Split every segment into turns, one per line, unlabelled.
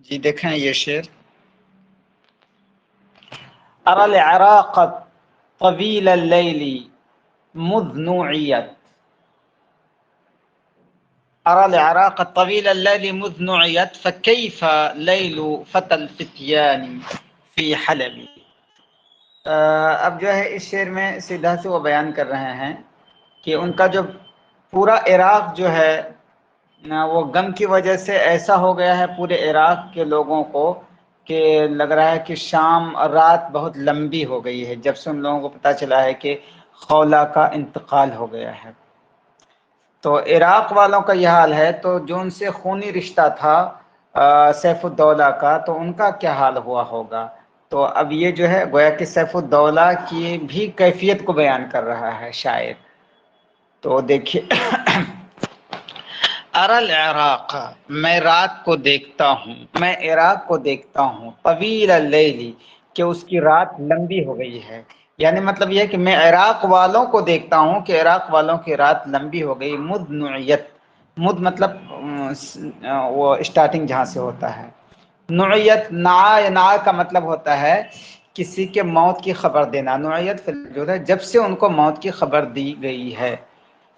جی دیکھیں یہ شعر، ارى العراق طويل الليل مذ نوعيت، ارى العراق طويل الليل مذ نوعيت فكيف ليل فتى الفتيان في حلب۔ اب جو ہے اس شعر میں سیدھا سے وہ بیان کر رہے ہیں کہ ان کا جو پورا عراق جو ہے وہ غم کی وجہ سے ایسا ہو گیا ہے پورے عراق کے لوگوں کو کہ لگ رہا ہے کہ شام اور رات بہت لمبی ہو گئی ہے جب سے ان لوگوں کو پتہ چلا ہے کہ خولہ کا انتقال ہو گیا ہے۔ تو عراق والوں کا یہ حال ہے، تو جو ان سے خونی رشتہ تھا سیف الدولہ کا، تو ان کا کیا حال ہوا ہوگا۔ تو اب یہ جو ہے گویا کہ سیف الدولہ کی بھی کیفیت کو بیان کر رہا ہے شاعر۔ تو دیکھیے ارى العراق، میں رات کو دیکھتا ہوں، میں عراق کو دیکھتا ہوں، طویل اللیل، کہ اس کی رات لمبی ہو گئی ہے۔ یعنی مطلب یہ ہے کہ میں عراق والوں کو دیکھتا ہوں کہ عراق والوں کی رات لمبی ہو گئی، مد نعیت، مد مطلب وہ اسٹارٹنگ جہاں سے ہوتا ہے، نعیت نا کا مطلب ہوتا ہے کسی کے موت کی خبر دینا، نعیت جو ہے جب سے ان کو موت کی خبر دی گئی ہے۔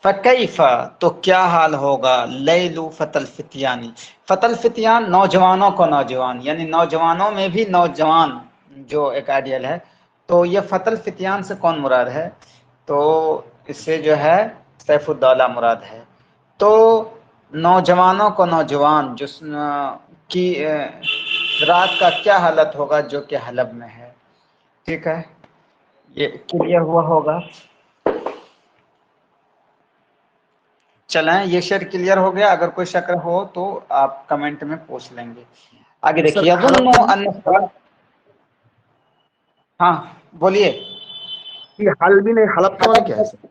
فکیف، تو کیا حال ہوگا، لیل فتى الفتیان، فتى الفتیان نوجوانوں کو نوجوان، یعنی نوجوانوں میں بھی نوجوان جو ایک آئیڈیل ہے۔ تو یہ فتى الفتیان سے کون مراد ہے، تو اس سے جو ہے سیف الدولہ مراد ہے۔ تو نوجوانوں کو نوجوان جس کی رات کا کیا حالت ہوگا جو کہ حلب میں ہے۔ ٹھیک ہے، یہ کلیئر ہوا ہوگا۔ چلیں یہ شعر کلیئر ہو گیا، اگر کوئی شک ہو تو آپ کمنٹ میں پوچھ لیں گے۔ آگے
سر
دیکھیے،
حلب
ہاں بولیے۔
یہ حل بھی نہیں، حلب کا معنی کیا ہے سر؟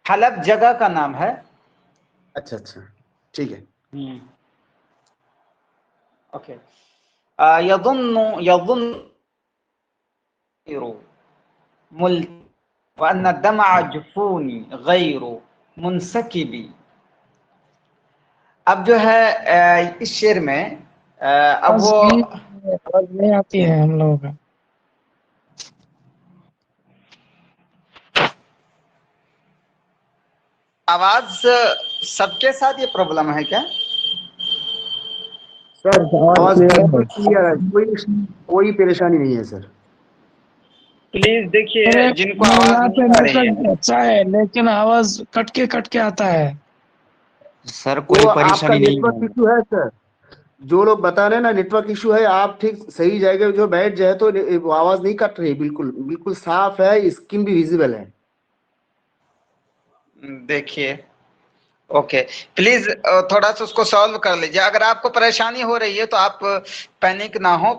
حلب جگہ کا نام ہے۔
اچھا اچھا ٹھیک ہے۔
اوکے، یظن وأن دمع جفونی غیر منسکبی۔ اب جو ہے اس شعر میں اب وہ
نہیں آتی ہے ہم لوگوں کا۔
آواز سب کے ساتھ یہ پرابلم ہے کیا؟
سر آواز بالکل کلیئر ہے، کوئی پریشانی نہیں ہے سر۔
پلیز دیکھیے جن کو
میرے
آواز
یہاں پہ
نہیں آ رہی
نیٹورک
ہے،
اچھا ہے لیکن آواز کٹ کے آتا ہے۔
سر کوئی
وہ آپ کا
پریشانی
نیٹ
نہیں
ورک
ہے۔
ایشو ہے سر، جو لوگ بتا رہے ہیں نا نیٹ ورک ایشو ہے، آپ ٹھیک صحیح جگہ جو بیٹھ جائے تو آواز نہیں کٹ رہی، بالکل بالکل صاف ہے، اسکرین بھی ویزیبل ہے۔
دیکھیے اوکے، پلیز تھوڑا سا اس کو سالو کر لیجیے۔ اگر آپ کو پریشانی ہو رہی ہے تو آپ پینک نہ ہو،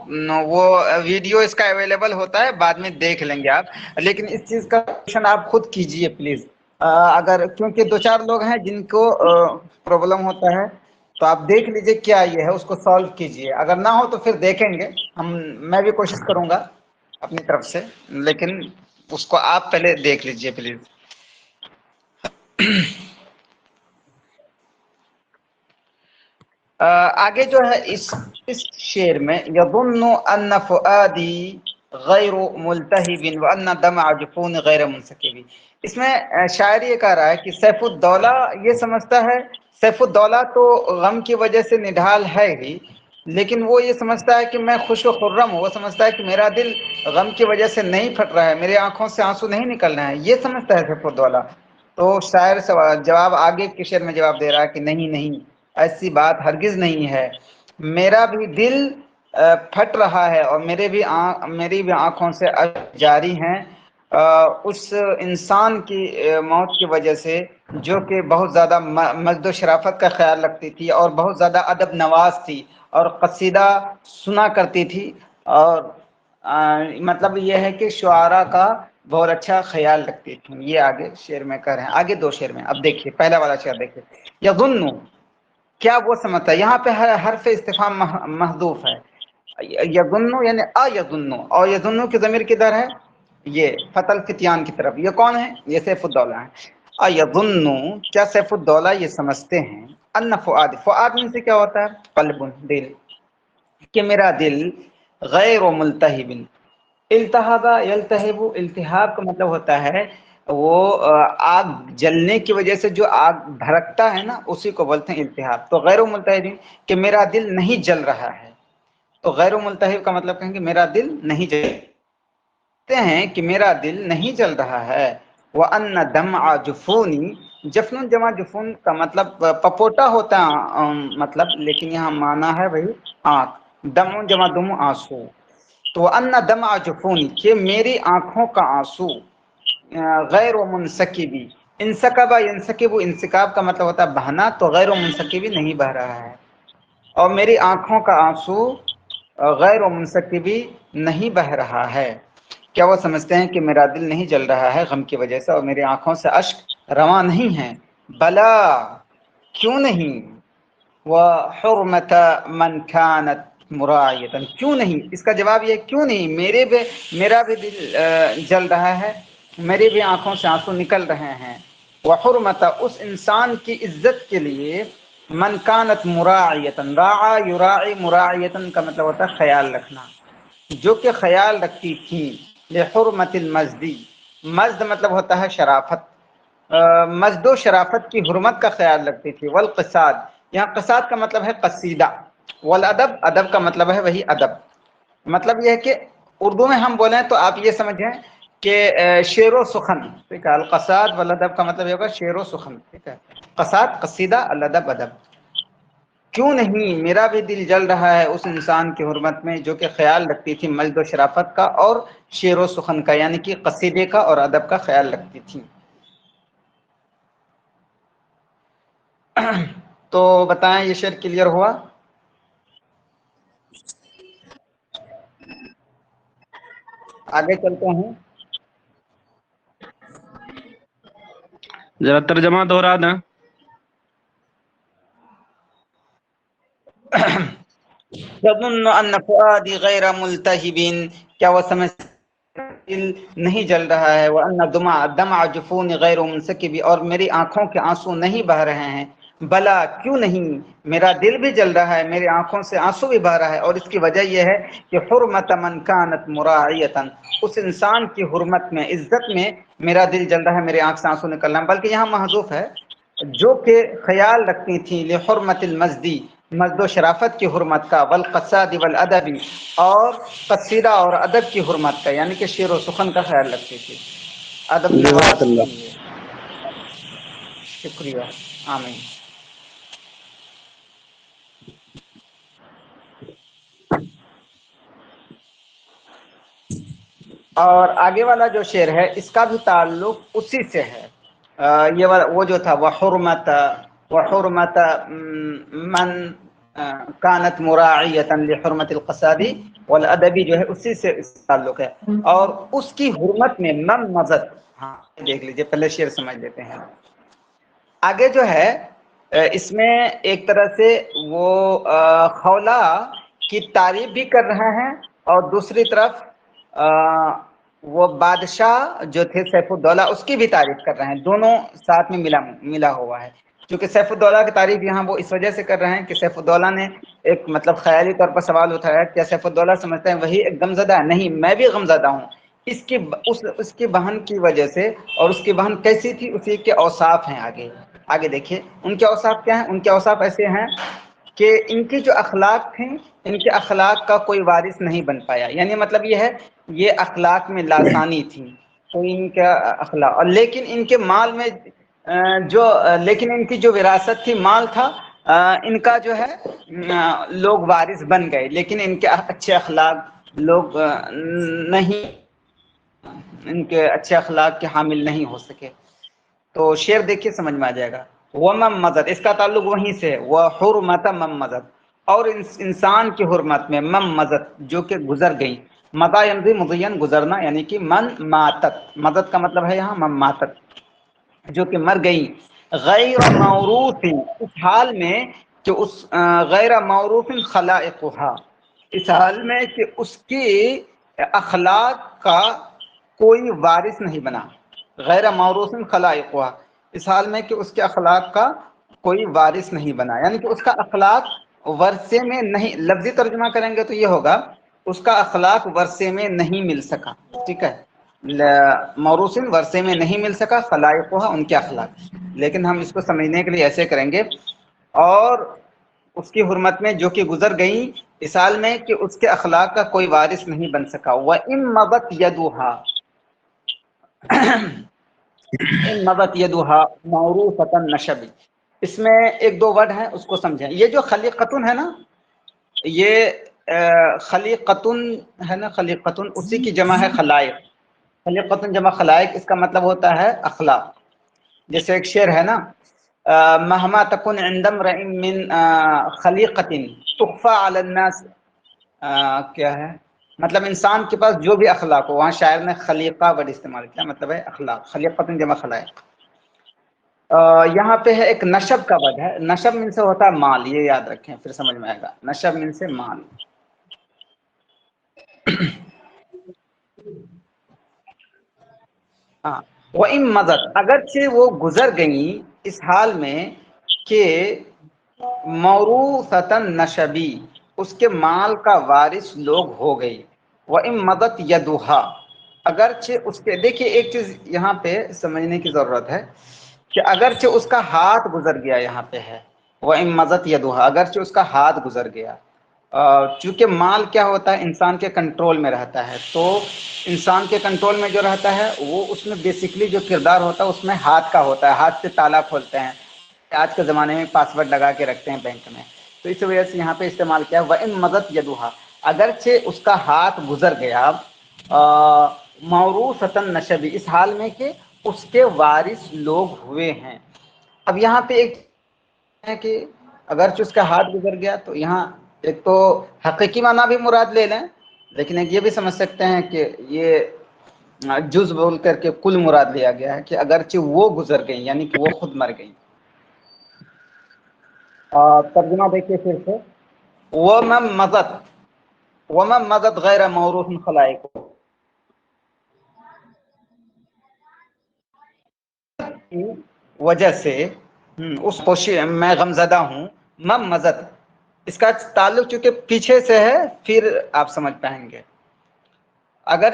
وہ ویڈیو اس کا اویلیبل ہوتا ہے، بعد میں دیکھ لیں گے آپ، لیکن اس چیز کا سولوشن آپ خود کیجئے پلیز۔ اگر کیونکہ دو چار لوگ ہیں جن کو پرابلم ہوتا ہے، تو آپ دیکھ لیجئے کیا یہ ہے، اس کو سالو کیجئے۔ اگر نہ ہو تو پھر دیکھیں گے میں بھی کوشش کروں گا اپنی طرف سے، لیکن اس کو آپ پہلے دیکھ لیجئے پلیز۔ آگے جو ہے اس شعر میں، یظن ان فؤادی غیر ملتہب وان دمع جفون غیر منسکب، اس میں شاعر یہ کہہ رہا ہے کہ سیف الدولہ یہ سمجھتا ہے، سیف الدولہ تو غم کی وجہ سے نڈھال ہے ہی، لیکن وہ یہ سمجھتا ہے کہ میں خوش و خرم ہوں، وہ سمجھتا ہے کہ میرا دل غم کی وجہ سے نہیں پھٹ رہا ہے، میری آنکھوں سے آنسو نہیں نکل رہے ہیں، یہ سمجھتا ہے سیف الدولہ۔ تو شاعر جواب آگے کے شعر میں جواب دے رہا ہے کہ نہیں نہیں، ایسی بات ہرگز نہیں ہے، میرا بھی دل پھٹ رہا ہے اور میری بھی آنکھوں سے اشک جاری ہیں اس انسان کی موت کی وجہ سے جو کہ بہت زیادہ مجد و شرافت کا خیال رکھتی تھی اور بہت زیادہ ادب نواز تھی اور قصیدہ سنا کرتی تھی، اور مطلب یہ ہے کہ شعراء کا بہت اچھا خیال رکھتی تھی۔ یہ آگے شعر میں کہہ رہے ہیں، آگے دو شعر میں اب دیکھیے، پہلا والا شعر دیکھیے، یظن، کیا وہ سمجھتا ہے، یہاں پہ حرف استفہام محذوف ہے، یظن یعنی یظن، اور یظن کی ضمیر کدھر ہے، یہ فتى الفتیان کی طرف، یہ کون ہے، یہ سیف الدولہ ہے۔ یظن، کیا سیف الدولہ یہ سمجھتے ہیں، ان فؤاد، فؤاد میں سے کیا ہوتا ہے، قلب، دل، کہ میرا دل غیر ملتہب، التہبا یلتہب، التہاب کا مطلب ہوتا ہے وہ آگ جلنے کی وجہ سے جو آگ بھڑکتا ہے نا اسی کو بولتے ہیں التہاب. تو غیر ملتہب کہ میرا دل نہیں جل رہا ہے. تو غیر ملتہب کا مطلب کہیں گے میرا دل نہیں جلتے ہیں کہ میرا دل نہیں جل رہا ہے. وَأَنَّ دَمْعَ جُفُونِ، جفن جمع جفون کا مطلب پپوٹا ہوتا ہے مطلب، لیکن یہاں معنی ہے وہی آنکھ. دم جمع دم آنسو. تو ان دمع جفونی کہ میری آنکھوں کا آنسو غیر منسکبی، انسکبا ینسکب، انسکاب کا مطلب ہوتا ہے بہنا، تو غیر منسکبی نہیں بہ رہا ہے. اور میری آنکھوں کا آنسو غیر منسکبی نہیں بہ رہا ہے. کیا وہ سمجھتے ہیں کہ میرا دل نہیں جل رہا ہے غم کی وجہ سے اور میری آنکھوں سے اشک رواں نہیں ہیں؟ بلا، کیوں نہیں. وحرمت من كانت مراعیتا، کیوں نہیں. اس کا جواب یہ کیوں نہیں، میرا بھی دل جل رہا ہے، میری بھی آنکھوں سے آنسو نکل رہے ہیں. وحرمت، اس انسان کی عزت کے لیے، من كانت مراعیتا، راعا یراعی، مراعیتا کا مطلب ہوتا ہے خیال رکھنا، جو کہ خیال رکھتی تھی. لحرمت المزدی، مزد مطلب ہوتا ہے شرافت، مزد و شرافت کی حرمت کا خیال رکھتی تھی. والقصاد، یہاں قصاد کا مطلب ہے قصیدہ. والادب، ادب کا مطلب ہے وہی ادب. مطلب یہ ہے کہ اردو میں ہم بولیں تو آپ یہ سمجھیں کہ شعر و سخن، ٹھیک ہے. القصاد والادب کا مطلب یہ ہوگا شعر و سخن، ٹھیک ہے. قصاد قصیدہ، الادب ادب. کیوں نہیں میرا بھی دل جل رہا ہے اس انسان کی حرمت میں جو کہ خیال رکھتی تھی مجد و شرافت کا اور شعر و سخن کا، یعنی کہ قصیدے کا اور ادب کا خیال رکھتی تھی. تو بتائیں یہ شعر کلیئر ہوا؟ آگے چلتے ہیں.
ذرا ترجمہ دوہرا دیں.
تظن ان فؤادی غیر ملتہب، کیا وہ سمجھ دل نہیں جل رہا ہے. وان دمع جفون غیر منسکب، اور میری آنکھوں کے آنسو نہیں بہ رہے ہیں. بلا، کیوں نہیں، میرا دل بھی جل رہا ہے، میری آنکھوں سے آنسو بھی بہ رہا ہے. اور اس کی وجہ یہ ہے کہ حرمت من کانت مراعیتا، اس انسان کی حرمت میں، عزت میں میرا دل جل رہا ہے، میری آنکھ سے آنسو نکل رہا ہے. بلکہ یہاں محذوف ہے جو کہ خیال رکھتی تھیں. لحرمت المزدی، مزد و شرافت کی حرمت کا. والقصاد والادب، اور قصیدہ اور ادب کی حرمت کا، یعنی کہ شعر و سخن کا خیال رکھتی تھی، ادب
جزاک
نواز
اللہ.
تھی. شکریہ. آمین. اور آگے والا جو شعر ہے اس کا بھی تعلق اسی سے ہے. یہ والا وہ جو تھا وحرمت من کانت مراعیتا لحرمت القصادی والادبی، جو ہے اسی سے اس تعلق ہے. اور اس کی حرمت میں من مزد، ہاں دیکھ لیجئے، پہلے شعر سمجھ لیتے ہیں. آگے جو ہے اس میں ایک طرح سے وہ خولا کی تعریف بھی کر رہے ہیں، اور دوسری طرف وہ بادشاہ جو تھے سیف الدولہ اس کی بھی تعریف کر رہے ہیں. دونوں ساتھ میں ملا ہوا ہے. کیونکہ سیف الدولہ کی تعریف یہاں وہ اس وجہ سے کر رہے ہیں کہ سیف الدولہ نے ایک مطلب خیالی طور پر سوال اٹھایا کیا سیف الدولہ سمجھتے ہیں وہی ایک غمزدہ ہے؟ نہیں، میں بھی غمزدہ ہوں. اس کی بہن کی وجہ سے. اور اس کی بہن کیسی تھی، اسی کے اوصاف ہیں. آگے دیکھیے ان کے اوصاف کیا ہیں. ان کے اوصاف ایسے ہیں کہ ان کی جو اخلاق تھیں، ان کے اخلاق کا کوئی وارث نہیں بن پایا. یعنی مطلب یہ ہے یہ اخلاق میں لاسانی تھی، تو ان کا اخلاق. اور لیکن ان کے مال میں لیکن ان کی جو وراثت تھی، مال تھا، ان کا جو ہے لوگ وارث بن گئے، لیکن ان کے اچھے اخلاق لوگ نہیں، ان کے اچھے اخلاق کے حامل نہیں ہو سکے. تو شعر دیکھیے سمجھ میں آ جائے گا. وَمَن مَزَد، اس کا تعلق وہیں سے ہے. وَحُرْمَتَ مَن مَزَد، اور انسان کی حرمت میں من مزد، جو کہ گزر گئی. مضا یمضی مضین، گزرنا، یعنی کہ من ماتت، مدد کا مطلب ہے یہاں من ماتت، جو کہ مر گئی. غیر موروث، اس حال میں کہ اس غیر موروث خلائقها، اس حال میں کہ اس کی اخلاق کا کوئی وارث نہیں بنا. غیر موروث خلائقها، اس حال میں کہ اس کے اخلاق کا کوئی وارث نہیں بنا، یعنی کہ اس کا اخلاق ورثے میں نہیں، لفظی ترجمہ کریں گے تو یہ ہوگا اس کا اخلاق ورثے میں نہیں مل سکا، ٹھیک ہے، موروث ورثے میں نہیں مل سکا خلائقها ان کے اخلاق، لیکن ہم اس کو سمجھنے کے لیے ایسے کریں گے اور اس کی حرمت میں جو کہ گزر گئیں اس حال میں کہ اس کے اخلاق کا کوئی وارث نہیں بن سکا۔ وَإِن مَضَتْ يَدُهَا ان مضت یدھا موروثۃ النشب، اس میں ایک دو ورڈ ہیں اس کو سمجھیں۔ یہ جو خلیقتن ہے نا، یہ خلیقتن ہے نا، خلیقتن اسی کی جمع ہے خلائق، خلیقتن جمع خلائق، اس کا مطلب ہوتا ہے اخلاق۔ جیسے ایک شعر ہے نا، مہما تکن عند امرئ من خلیقۃ تخفى علی الناس، کیا ہے مطلب انسان کے پاس جو بھی اخلاق ہو، وہاں شاعر نے خلیقہ ورڈ استعمال کیا، مطلب ہے اخلاق، خلیقۃ جمع خلائق۔ یہاں پہ ہے ایک نشب کا ورڈ ہے، نشب من سے ہوتا ہے مال، یہ یاد رکھیں پھر سمجھ میں آئے گا، نشب من سے مال۔ ہاں، وَإِن مَضَتْ اگرچہ وہ گزر گئیں اس حال میں کہ موروثۃ النشبی اس کے مال کا وارث لوگ ہو گئی، وَإِن مَضَتْ يَدُهَا اگرچہ اس کے، دیکھیے ایک چیز یہاں پہ سمجھنے کی ضرورت ہے کہ اگرچہ اس کا ہاتھ گزر گیا، یہاں پہ ہے وَإِن مَضَتْ يَدُهَا اگرچہ اس کا ہاتھ گزر گیا، چونکہ مال کیا ہوتا ہے انسان کے کنٹرول میں رہتا ہے، تو انسان کے کنٹرول میں جو رہتا ہے وہ اس میں بیسکلی جو کردار ہوتا ہے اس میں ہاتھ کا ہوتا ہے، ہاتھ سے تالا کھولتے ہیں، آج کے زمانے میں پاس ورڈ لگا کے رکھتے ہیں بینک میں، تو اس وجہ سے یہاں پہ استعمال کیا وَإِن مَضَتْ يَدُهَا اگرچہ اس کا ہاتھ گزر گیا، موروثۃ النشب اس حال میں کہ اس کے وارث لوگ ہوئے ہیں۔ اب یہاں پہ ایک ہے کہ اگرچہ اس کا ہاتھ گزر گیا، تو یہاں ایک تو حقیقی معنی بھی مراد لے لیں، لیکن ایک یہ بھی سمجھ سکتے ہیں کہ یہ جز بول کر کے کل مراد لیا گیا ہے کہ اگرچہ وہ گزر گئیں یعنی کہ وہ خود مر گئیں۔ ترجمہ دیکھیے پھر سے، وَمَن مَضَتْ غَيْرَ مَوْرُوثٍ خَلَائِقُ کی وجہ سے اس خوشی میں غمزدہ ہوں، من مضت اس کا تعلق چونکہ پیچھے سے ہے پھر آپ سمجھ پائیں گے، اگر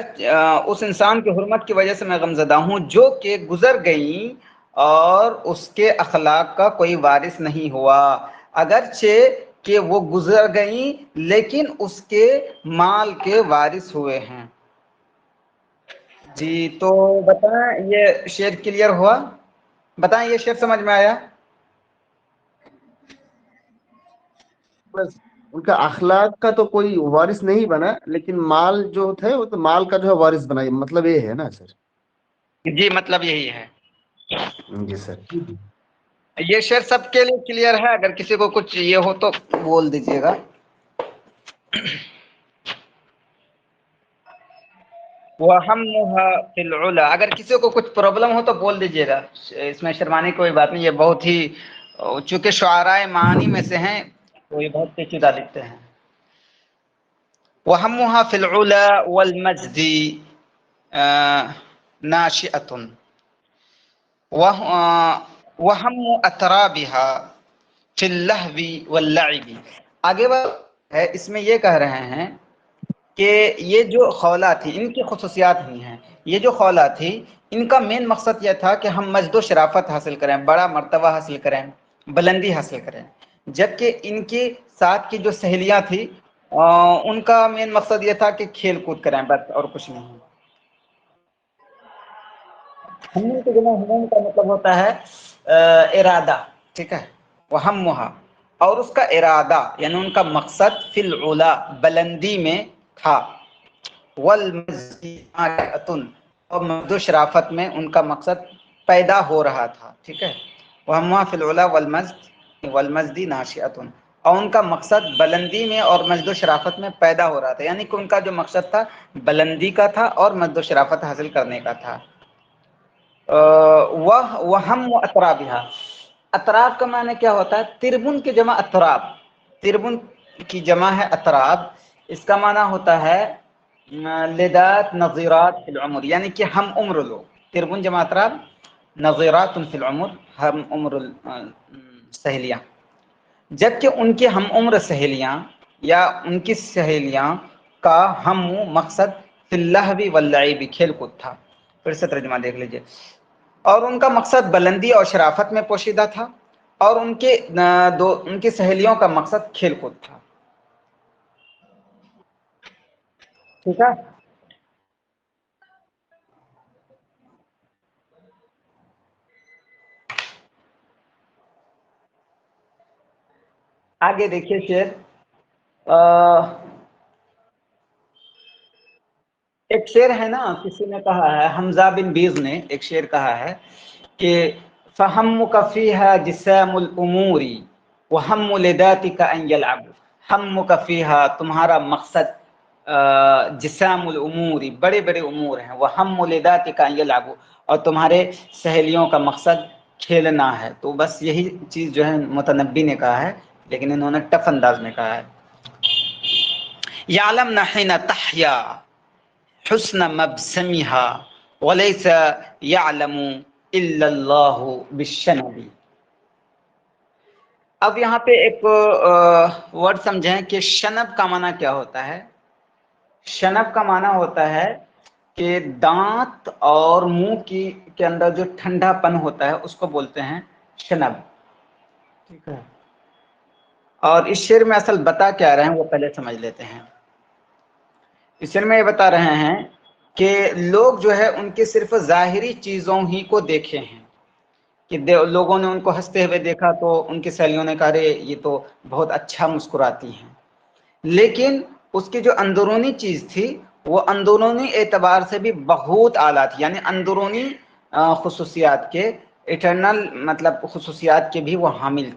اس انسان کی حرمت کی وجہ سے میں غمزدہ ہوں جو کہ گزر گئیں اور اس کے اخلاق کا کوئی وارث نہیں ہوا، اگرچہ کہ وہ گزر گئیں لیکن اس کے مال کے وارث ہوئے ہیں۔ جی تو بتائیں یہ شعر کلیئر ہوا؟ بتائیں یہ شعر سمجھ میں آیا؟
بس ان کا اخلاق کا تو کوئی وارث نہیں بنا، لیکن مال جو تھے وہ تو مال کا جو ہے وارث بنا، مطلب یہ ہے نا سر؟
جی مطلب یہی ہے۔
جی سر۔
یہ شعر سب کے لیے کلیئر ہے؟ اگر کسی کو کچھ یہ ہو تو بول دیجیے گا۔ وَهَمُّهَا فِي الْعُلَا اگر کسی کو کچھ پرابلم ہو تو بول دیجیے گا، اس میں شرمانے کی کوئی بات نہیں، یہ بہت ہی چونکہ شعراء معانی میں سے ہیں تو یہ بہت پیچیدہ لکھتے ہیں۔ وَهَمُّهَا فِي الْعُلَا وَالْمَجْدِ نَاشِئَةٌ وَهَمُّ أَتْرَابِهَا فِي اللَّهْوِ وَاللَّعِبِ آگے ہے، اس میں یہ کہہ رہے ہیں کہ یہ جو خولہ تھی ان کی خصوصیات ہی ہیں، یہ جو خولہ تھی ان کا مین مقصد یہ تھا کہ ہم مجد و شرافت حاصل کریں، بڑا مرتبہ حاصل کریں، بلندی حاصل کریں، جبکہ ان کے ساتھ کی جو سہیلیاں تھیں ان کا مین مقصد یہ تھا کہ کھیل کود کریں بس، اور کچھ نہیں۔ ہمم کے جمع ہمم کا مطلب ہوتا ہے ارادہ، ٹھیک ہے، وہمھا اور اس کا ارادہ یعنی ان کا مقصد فی العلا بلندی میں تھا، والمجد اور مجد و شرافت میں ان کا مقصد پیدا ہو رہا تھا، ٹھیک ہے، وہمھا فی العلا والمجد ناشئۃ اور ان کا مقصد بلندی میں اور مجد و شرافت میں پیدا ہو رہا تھا، یعنی کہ ان کا جو مقصد تھا بلندی کا تھا اور مجد و شرافت حاصل کرنے کا تھا۔ وَهَمُّ أَتْرَابِهَا اطراب کا معنی کیا ہوتا ہے؟ تربن کی جمع اطراب، تربن کی جمع ہے اطراب، اس کا معنی ہوتا ہے لدات نظیرات فی العمر یعنی کہ ہم عمر لوگ، تربن جمع اطراب، نظیرات فی العمر ہم عمر سہیلیاں، جبکہ ان کی ہم عمر سہیلیاں یا ان کی سہیلیاں کا ہم مقصد فی اللہو واللعب کھیل کود تھا. پھر سے ترجمہ دیکھ لیجئے. اور ان کا مقصد بلندی اور شرافت میں پوشیدہ تھا، اور ان کی سہیلیوں کا مقصد کھیل کود تھا. ٹھیک ہے. آگے دیکھیے شعر. ایک شعر ہے نا، کسی نے کہا ہے، حمزہ بن بیض نے ایک شعر کہا ہے کہ فَهَمُّكَ فِيهَا جِسَامُ الْأُمُورِ وَهَمُّ لِذَاتِكَ أَنْ يَلْعَبُ. حَمُّكَ فِيهَا تمہارا مقصد جسام الامور بڑے بڑے امور ہیں، وَهَمُّ لِذَاتِكَ أَنْ يَلْعَبُ اور تمہارے سہیلیوں کا مقصد کھیلنا ہے. تو بس یہی چیز جو ہے متنبی نے کہا ہے، لیکن انہوں نے ٹف انداز میں کہا ہے. يَعْلَمْنَ حِينَ تَحْيَا حسن مبسمها وليس يعلم الا الله بالشنب. اب یہاں پہ ایک ورڈ سمجھیں کہ شنب کا معنی کیا ہوتا ہے. شنب کا معنی ہوتا ہے کہ دانت اور منہ کے اندر جو ٹھنڈا پن ہوتا ہے اس کو بولتے ہیں شنب. ٹھیک ہے. اور اس شعر میں اصل بتا کیا رہے ہیں وہ پہلے سمجھ لیتے ہیں. اس شعر میں یہ بتا رہے ہیں کہ لوگ جو ہے ان کے صرف ظاہری چیزوں ہی کو دیکھے ہیں، کہ لوگوں نے ان کو ہنستے ہوئے دیکھا تو ان کی سہیلیوں نے کہا رے یہ تو بہت اچھا مسکراتی ہیں، لیکن اس کی جو اندرونی چیز تھی وہ اندرونی اعتبار سے بھی بہت اعلیٰ تھی. یعنی اندرونی خصوصیات کے، ایٹرنل مطلب خصوصیات کے بھی وہ حامل تھی.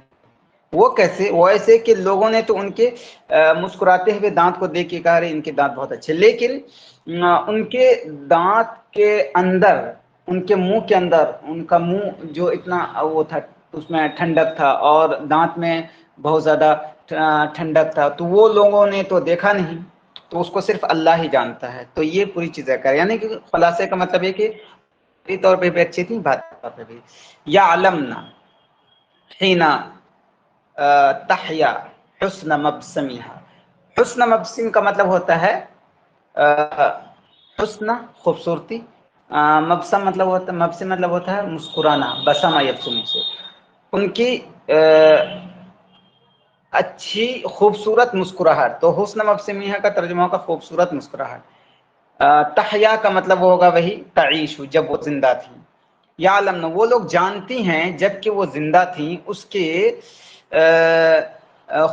وہ کیسے؟ وہ ایسے کہ لوگوں نے تو ان کے مسکراتے ہوئے دانت کو دیکھ کے کہا رہے ان کے دانت بہت اچھے، لیکن ان کے دانت کے اندر، ان کے منہ کے اندر، ان کا منہ جو اتنا وہ تھا اس میں ٹھنڈک تھا اور دانت میں بہت زیادہ ٹھنڈک تھا، تو وہ لوگوں نے تو دیکھا نہیں، تو اس کو صرف اللہ ہی جانتا ہے. تو یہ پوری چیزیں کر، یعنی کہ خلاصے کا مطلب یہ کہ طور پہ بھی اچھی تھی، بات طور پہ بھی. یعلمنا حین تحیا حسن مبسمها. حسن مبسم کا مطلب ہوتا ہے حسن خوبصورتی، مبسم مطلب ہوتا ہے مسکرانا، بسمہ یبسم سے. ان کی اچھی خوبصورت مسکراہٹ. تو حسن مبسمہ کا ترجمہ ہوگا خوبصورت مسکراہٹ. تحیا کا مطلب ہوگا وہی تعیش، جب وہ زندہ تھی. یعلمنا وہ لوگ جانتی ہیں جب کہ وہ زندہ تھیں اس کے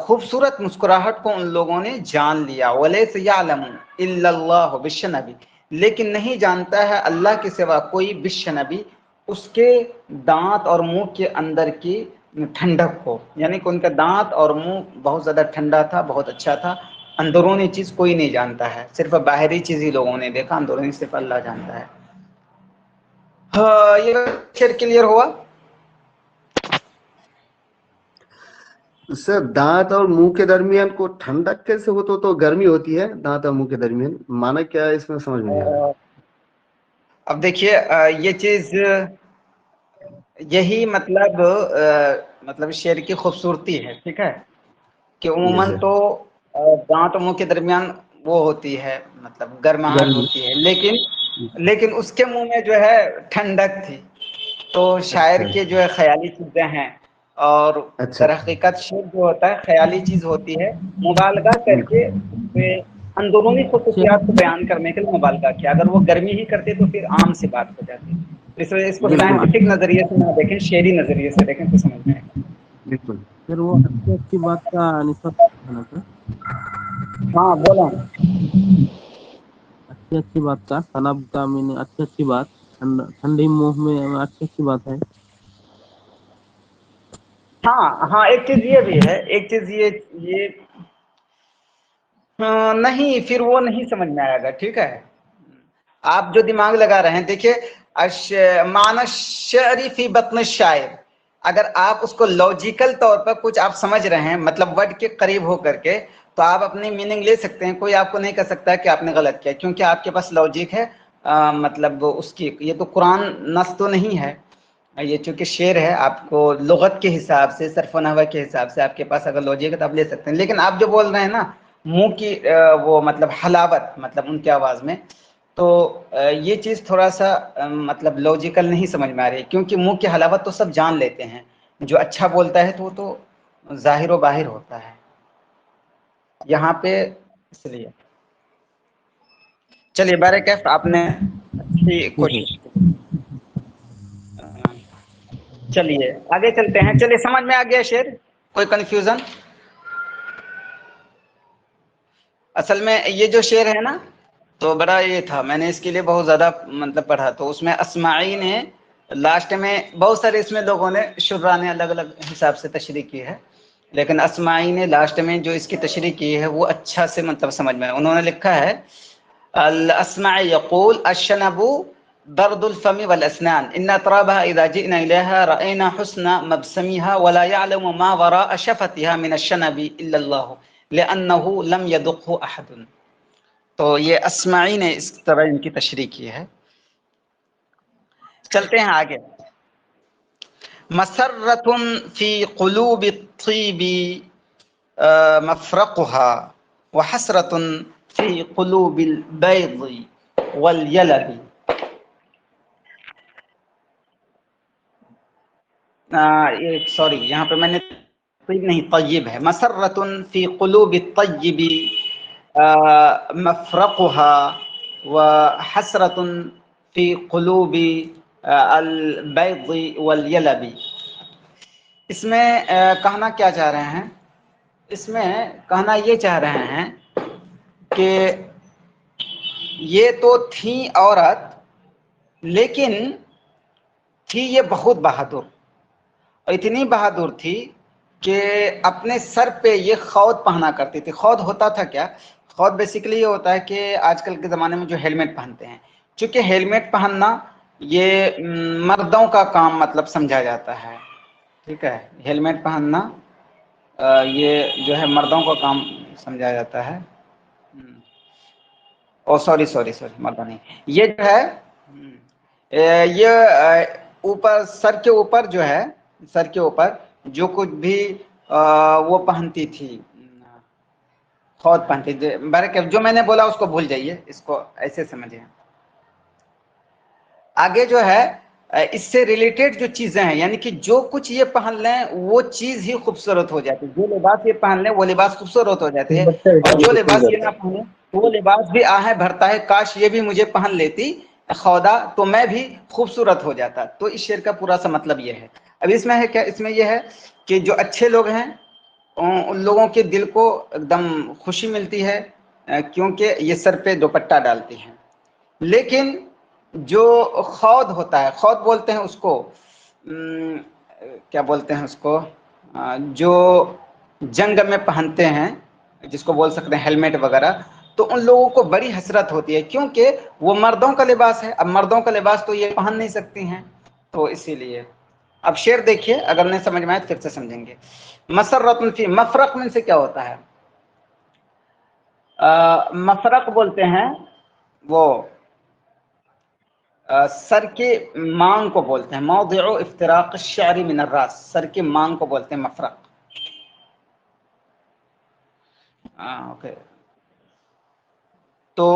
خوبصورت مسکراہٹ کو ان لوگوں نے جان لیا. ولیس یعلم الا اللہ بالشنب لیکن نہیں جانتا ہے اللہ کے سوا کوئی بالشنبی اس کے دانت اور منہ کے اندر کی ٹھنڈک کو. یعنی کہ ان کا دانت اور منہ بہت زیادہ ٹھنڈا تھا، بہت اچھا تھا. اندرونی چیز کوئی نہیں جانتا ہے، صرف باہری چیز ہی لوگوں نے دیکھا، اندرونی صرف اللہ جانتا ہے. یہ شعر کلیئر ہوا؟
سر دانت اور منہ کے درمیان کو ٹھنڈک کیسے ہو؟ تو گرمی ہوتی ہے دانت اور منہ کے درمیان، معنی کیا ہے اس میں سمجھ میں نہیں آ رہا.
اب دیکھیے یہ چیز، یہی مطلب شعر کی خوبصورتی ہے. ٹھیک ہے کہ
جی
عموماً
سر.
تو دانت اور منہ کے درمیان وہ ہوتی ہے مطلب گرماہٹ
گرمی.
ہوتی ہے، لیکن اس کے منہ میں جو ہے ٹھنڈک تھی. تو شاعر
اچھا
کے جو ہے خیالی چیزیں ہیں، اور
اچھا.
در حقیقت شعر جو ہوتا ہے خیالی چیز ہوتی ہے، مبالغہ کر کے اس پہ اندرونی خصوصیات کو بیان کرنے کے لیے مبالغہ کیا. اگر وہ گرمی ہی کرتے تو پھر عام سی بات ہو جاتی. اس وجہ اس کو
بالکل
سائنٹیفک نظریے سے نہ دیکھیں، شعری نظریے سے دیکھیں تو سمجھ میں آئے گا.
بالکل.
پھر وہ اچھی اچھی بات کا نسبت ہے نا سر؟
ہاں بولیں.
اچھی اچھی بات کا سنب کا میننگ اچھی اچھی بات، ٹھنڈی منہ میں اچھی اچھی بات ہے.
ہاں ایک چیز یہ بھی ہے، ایک چیز یہ نہیں، پھر وہ نہیں سمجھ میں آئے گا. ٹھیک ہے، آپ جو دماغ لگا رہے ہیں، دیکھیے معنی الشعر فی بطن الشاعر، اگر آپ اس کو لاجیکل طور پر کچھ آپ سمجھ رہے ہیں مطلب ورڈ کے قریب ہو کر کے، تو آپ اپنی میننگ لے سکتے ہیں. کوئی آپ کو نہیں کہہ سکتا کہ آپ نے غلط کیا، کیونکہ آپ کے پاس لاجک ہے. مطلب اس کی یہ تو قرآن نص تو نہیں ہے. یہ چونکہ شعر ہے، آپ کو لغت کے حساب سے، صرف و نحو کے حساب سے آپ کے پاس اگر لوجیک ہے تو آپ لے سکتے ہیں، لیکن آپ جو بول رہے ہیں نا منہ کی وہ مطلب حلاوت، مطلب ان کی آواز میں، تو یہ چیز تھوڑا سا مطلب لوجیکل نہیں سمجھ میں آ رہی ہے، کیونکہ منہ کی حلاوت تو سب جان لیتے ہیں، جو اچھا بولتا ہے تو وہ تو ظاہر و باہر ہوتا ہے یہاں پہ، اس لیے چلیے بہرکیف آپ نے اچھی کوشش کی۔ چلیے آگے چلتے ہیں، چلیے سمجھ میں آ گیا شعر، کوئی کنفیوژن؟ اصل میں یہ جو شعر ہے نا تو بڑا یہ تھا، میں نے اس کے لیے بہت زیادہ مطلب پڑھا، تو اس میں اسماعی نے لاسٹ میں بہت سارے اس میں لوگوں نے شرا نے الگ الگ حساب سے تشریح کی ہے، لیکن اسماعی نے لاسٹ میں جو اس کی تشریح کی ہے وہ اچھا سے مطلب سمجھ میں، انہوں نے لکھا ہے الاسمعی یقول الشنب برد الفم والاسنان ان اطرابها اذا جئنا اليها راينا حسن مبسمها ولا يعلم ما وراء شفتها من الشنب الا الله لانه لم يذقه احد۔ تو یہ اسماعی نے اس طرح ان کی تشریح کی ہے۔ چلتے ہیں آگے، مسرۃ فی قلوب الطیب مفرقها وحسرۃ فی قلوب البیض والیلب۔ سوری یہاں پہ میں نے طیب نہیں طیب ہے، مسرۃ فی قلوب الطیب مفرقها وحسرۃ فی قلوب البیض والیلب۔ اس میں کہنا کیا چاہ رہے ہیں؟ اس میں کہنا یہ چاہ رہے ہیں کہ یہ تو تھی عورت، لیکن تھی یہ بہت بہادر، اور اتنی بہادر تھی کہ اپنے سر پہ یہ خود پہنا کرتی تھی۔ خود ہوتا تھا کیا؟ خود بیسیکلی یہ ہوتا ہے کہ آج کل کے زمانے میں جو ہیلمٹ پہنتے ہیں، چونکہ ہیلمٹ پہننا یہ مردوں کا کام مطلب سمجھا جاتا ہے، ٹھیک ہے، ہیلمٹ پہننا یہ جو ہے مردوں کا کام سمجھا جاتا ہے، او سوری مردوں نہیں، یہ جو ہے یہ اوپر سر کے اوپر جو ہے، سر کے اوپر جو کچھ بھی وہ پہنتی تھی، خود پہنتی تھی، برکہ جو میں نے بولا اس کو بھول جائیے، اس کو ایسے سمجھیں۔ آگے جو ہے اس سے ریلیٹڈ جو چیزیں ہیں، یعنی کہ جو کچھ یہ پہن لیں وہ چیز ہی خوبصورت ہو جاتی ہے، جو لباس یہ پہن لیں وہ لباس خوبصورت ہو جاتے ہیں، اور جو لباس یہ نہ پہنے وہ لباس بھی آہیں بھرتا ہے، کاش یہ بھی مجھے پہن لیتی خدا تو میں بھی خوبصورت ہو جاتا۔ تو اس شعر کا پورا سا مطلب یہ ہے۔ اب اس میں ہے کیا؟ اس میں یہ ہے کہ جو اچھے لوگ ہیں ان لوگوں کے دل کو ایک دم خوشی ملتی ہے کیونکہ یہ سر پہ دوپٹہ ڈالتی ہیں، لیکن جو خود ہوتا ہے، خود بولتے ہیں اس کو، کیا بولتے ہیں اس کو، جو جنگ میں پہنتے ہیں، جس کو بول سکتے ہیں ہیلمٹ وغیرہ، تو ان لوگوں کو بڑی حسرت ہوتی ہے کیونکہ وہ مردوں کا لباس ہے، اب مردوں کا لباس تو یہ پہن نہیں سکتی ہیں، تو اسی لیے۔ اب شعر دیکھیے، اگر نہیں سمجھ میں آئے پھر سے سمجھیں گے۔ مسرۃ فی، مفرق میں سے کیا ہوتا ہے؟ مفرق بولتے ہیں وہ سر کے مانگ کو بولتے ہیں، موضع افتراق الشعر من الراس، سر کے مانگ کو بولتے ہیں مفرق۔ اوکے، تو